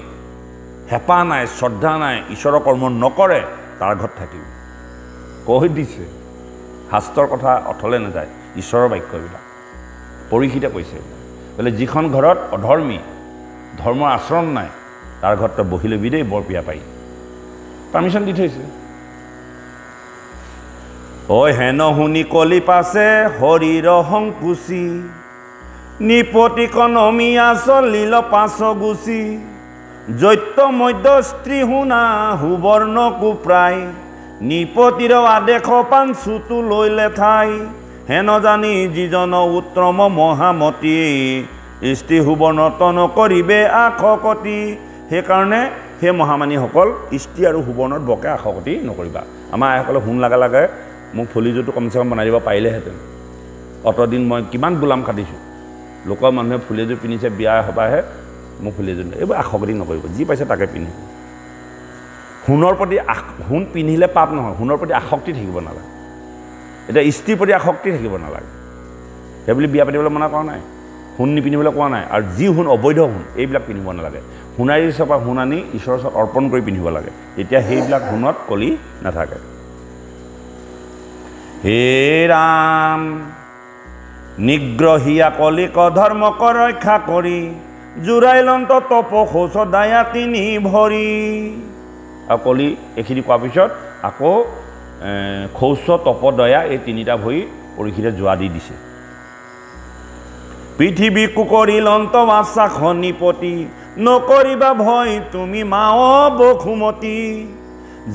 হেঁপাহ নাই শ্ৰদ্ধা নাই ঈশ্বৰৰ কৰ্ম নকৰে তাৰ ঘৰত থাকিবি কৈ দিছে শাস্ত্ৰৰ কথা অথলে নাযায় ঈশ্বৰৰ বাক্য এইবিলাক পৰীক্ষিতে কৈছে বোলে যিখন ঘৰত অধৰ্মী ধৰ্মৰ আচৰণ নাই তাৰ ঘৰত তই বহি ল'বি দেই বৰ পিয়া পাই পাৰ্মিশ্যন দি থৈছে ঐ হেন শুনি কলি পাছে শৰীৰ সংকুচি নিপতিকণ অমিয়া চলিল পাছ গুচি জৈত্য মধ্য স্ত্ৰী শুনা সুবৰ্ণ কুপ্ৰায় নিপতিৰ আদেশ পাঞ্চুটো লৈ লেঠাই হেন জানি যিজন উত্তম মহামতী স্ত্ৰী সুবৰ্ণতন কৰিবে আশকতি সেইকাৰণে সেই মহামানীসকল স্ত্ৰী আৰু সুবৰ্ণত বকে আশকতি নকৰিবা আমাৰ আইসকলে শুন লাগা লাগে মোক ফুলিযোৰটো কমচে কম বনাই দিব পাৰিলেহেঁতেন অতদিন মই কিমান গোলাম কাটিছোঁ লোকৰ মানুহে ফুলিযোৰ পিন্ধিছে বিয়া সভাহে মোক ফুলিযোৰ এইবোৰ আশকতি নকৰিব যি পাইছে তাকে পিন্ধিব সোণৰ প্ৰতি সোণ পিন্ধিলে পাপ নহয়, সোণৰ প্ৰতি আসক্তি থাকিব নালাগে। এতিয়া স্ত্ৰীৰ প্ৰতি আসক্তি থাকিব নালাগে, সেইবুলি বিয়া পাতিবলৈ মনা কৰা নাই, সোণ নিপিন্ধিবলৈ কোৱা নাই। আৰু যি সোণ অবৈধ সোণ এইবিলাক পিন্ধিব নালাগে, সোণাৰী চপা সোণ আনি ঈশ্বৰৰ ওচৰত অৰ্পণ কৰি পিন্ধিব লাগে, তেতিয়া সেইবিলাক সোণত কলি নাথাকে। হে ৰাম নিগ্ৰহীয়া কলিক ধৰ্মক ৰক্ষা কৰি জোৰাইলন্ত তপ শৌচ দায়া তিনি ভৰি। আৰু কলি এইখিনি কোৱাৰ পিছত আকৌ শৌচ তপ দয়া এই তিনিটা ভৰি পৰীক্ষিতে যোৱা দি দিছে। পৃথিৱী কুকৰিলন্ত বাচা খনিপতি নকৰিবা ভয় তুমি মাও বসুমতী।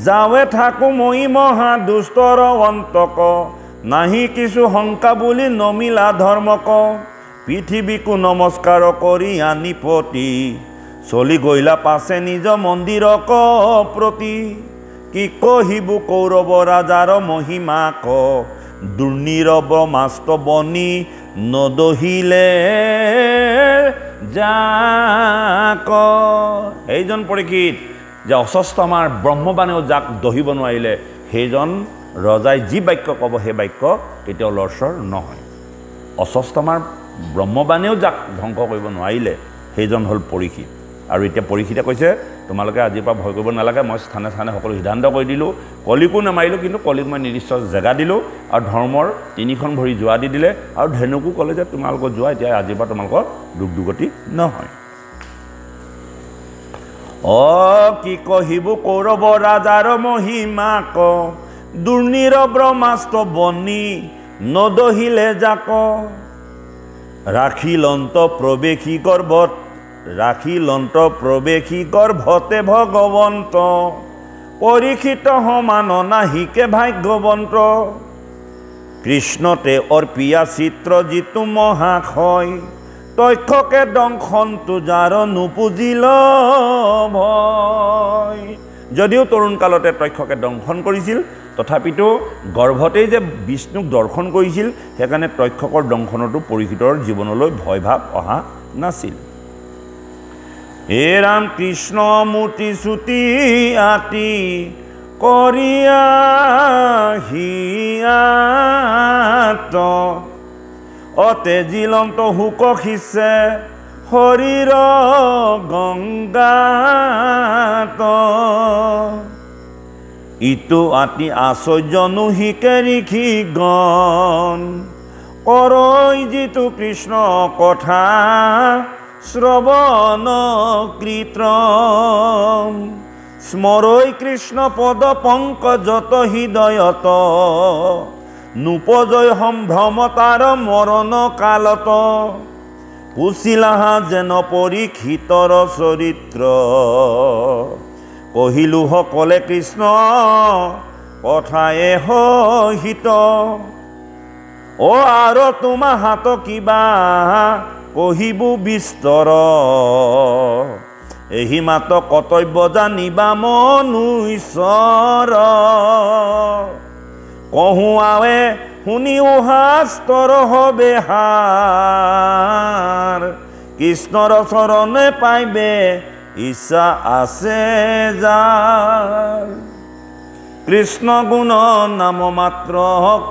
যাৱে থাকো মই মহা দুষ্টৰ অন্তক নাহি কিছু শংকা বুলি নমিলা ধৰ্মক। পৃথিৱীকো নমস্কাৰ কৰি আনিপতি চলি গইলা পাছে নিজ মন্দিৰক প্ৰতি। কি কহিবু কৌৰৱ ৰাজাৰ মহিমাক দুৰ্নীৰৱ মাষ্ট বনি নদহিলে যাক। এইজন পৰীক্ষিত যে অস্বস্থ আমাৰ ব্ৰহ্মবাণেও যাক দহিব নোৱাৰিলে, সেইজন ৰজাই যি বাক্য ক'ব সেই বাক্য কেতিয়াও লৰচৰ নহয়। অস্বস্থ আমাৰ ব্ৰহ্মবাণেও যাক ধ্বংস কৰিব নোৱাৰিলে সেইজন হ'ল পৰীক্ষিত। আৰু এতিয়া পৰীক্ষিতে কৈছে তোমালোকে আজিৰ পৰা ভয় কৰিব নালাগে, মই স্থানে স্থানে সকলো সিদ্ধান্ত কৰি দিলোঁ, কলিকো নামাৰিলোঁ, কিন্তু কলিক মই নিৰ্দিষ্ট জেগা দিলোঁ আৰু ধৰ্মৰ তিনিখন ভৰি যোৱা দি দিলে। আৰু ধেনুকো ক'লে যে তোমালোকৰ যোৱা, এতিয়া আজিৰ পৰা তোমালোকৰ দুখ দুগতি নহয়। কি কহিবু কৌৰৱ ৰাজাৰ মহিমাক দুৰ্নীৰ ব্ৰহ্মাস্ত বনি নদহিলে যাক। ৰাখিলন্ত প্ৰৱেশী গৰ্ভত ৰাখিলন্ত প্ৰৱেশী গৰ্ভতে ভগৱন্ত পৰীক্ষিত সমান নাহিকে ভাগ্যৱন্ত। কৃষ্ণতে অৰ্পিয়া চিত্ৰ যিটো মহাশয় তক্ষকে দংশনটো যাৰ নুপুজিল ভয়। যদিও তৰুণ কালতে তক্ষকে দংশন কৰিছিল, তথাপিতো গৰ্ভতেই যে বিষ্ণুক দৰ্শন কৰিছিল, সেইকাৰণে তক্ষকৰ দংশনতো পৰীক্ষিতৰ জীৱনলৈ ভয় ভাৱ অহা নাছিল। হে ৰাম কৃষ্ণ মূৰ্তি চুটি আতি কৰিয়া হিয়াত অতেজিলন্ত হুক সিঁচে শৰীৰ গংগাত। ইটো আতি আশ্চৰ্যনো শিকে ঋষি গণ কৰৈ যিটো কৃষ্ণ কথা শ্ৰৱণ কীৰ্তন। স্মৰৈ কৃষ্ণ পদ পংকজত হৃদয়ত নুপজয় সম্ভ্ৰম তাৰ মৰণ কালত। পুছিলাহা যেন পৰীক্ষিতৰ চৰিত্ৰ কহিলো সকলে কৃষ্ণ কথায়ে সহিত। আৰু তোমাৰ হাত কিবা কহিবু বিস্তৰ এহি মাত কৰ্তব্য জানিবা মনু ঈশ্বৰ। কহুৱাৱে শুনিও শাস্ত্ৰৰ হবে হাৰ কৃষ্ণৰ চৰণে পাইবে ইচ্ছা আছে যাৰ। কৃষ্ণ গুণ নাম মাত্ৰ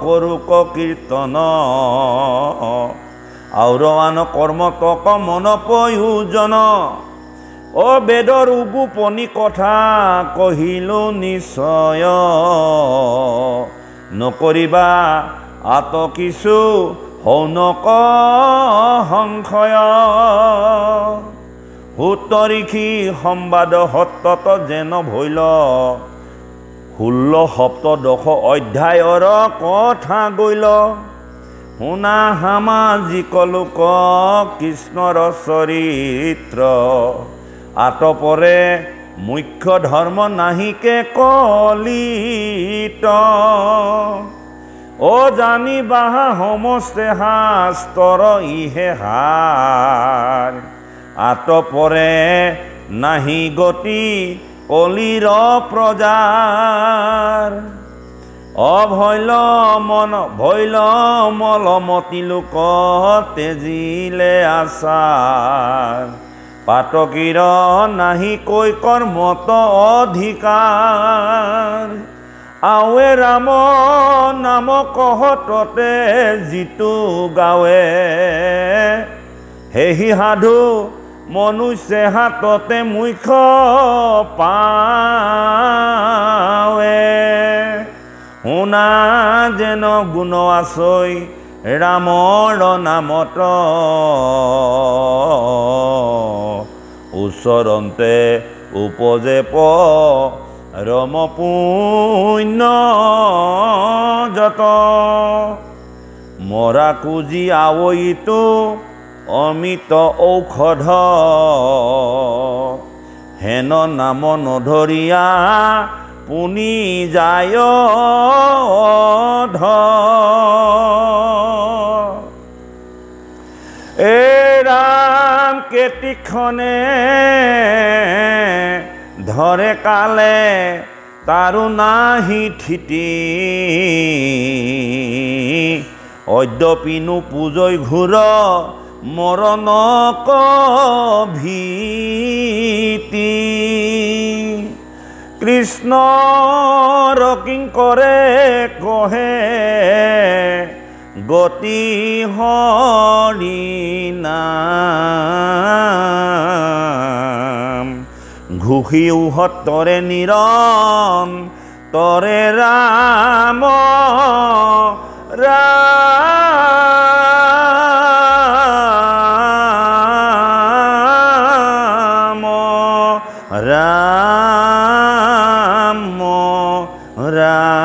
কৰোক কীৰ্তন আৰু আন কৰ্ম তক মন প্ৰয়োজন। বেদৰ উগুপনি কথা কহিলো নিশ্চয় নকৰিবা আত কিছু হৌনক সংশয়। সুতৰিষি সম্বাদ সত্তত যেন ভৈল 16 সপ্তদশ অধ্যায়ৰ কথা গৈল। শুনা সামাজিক লোক কৃষ্ণৰ চৰিত্ৰ আতপৰে মুখ্য ধৰ্ম নাহিকে কলিত। জানিবা সমস্তে শাস্ত্ৰৰ ইহে হাৰ আতপৰে নাহি গতি কলিৰ প্ৰজাৰ। অভৈল ভৈল মলমতি লোক তেজিলে আচাৰ পাতকীৰ নাহি কৈ কৰ্মত অধিকাৰ আৱে ৰাম নাম কহততে যিটো গাৱে সেহি সাধু মনুষ্য হাততে মুখ্য পাৱে শুনা যেন গুণ আছই ৰামৰ নামত উচ্চৰন্তে উপজে ৰম পুণ্য যত মৰা কুজি আৱইতো অমিত ঔষধ হেন নাম নধৰিয়া পুনি যায় এ ৰাম কেতিক্ষণে ধৰে কালে তাৰো নাহি থিতি অদ্যপিনো পূজয় ঘূৰ মৰণ ভীতি কৃষ্ণ ৰকিং কৰে কহে গতি হৰি নাম ঘুষি উহত তৰে নিৰম তৰে ৰাম ৰাম ৰাম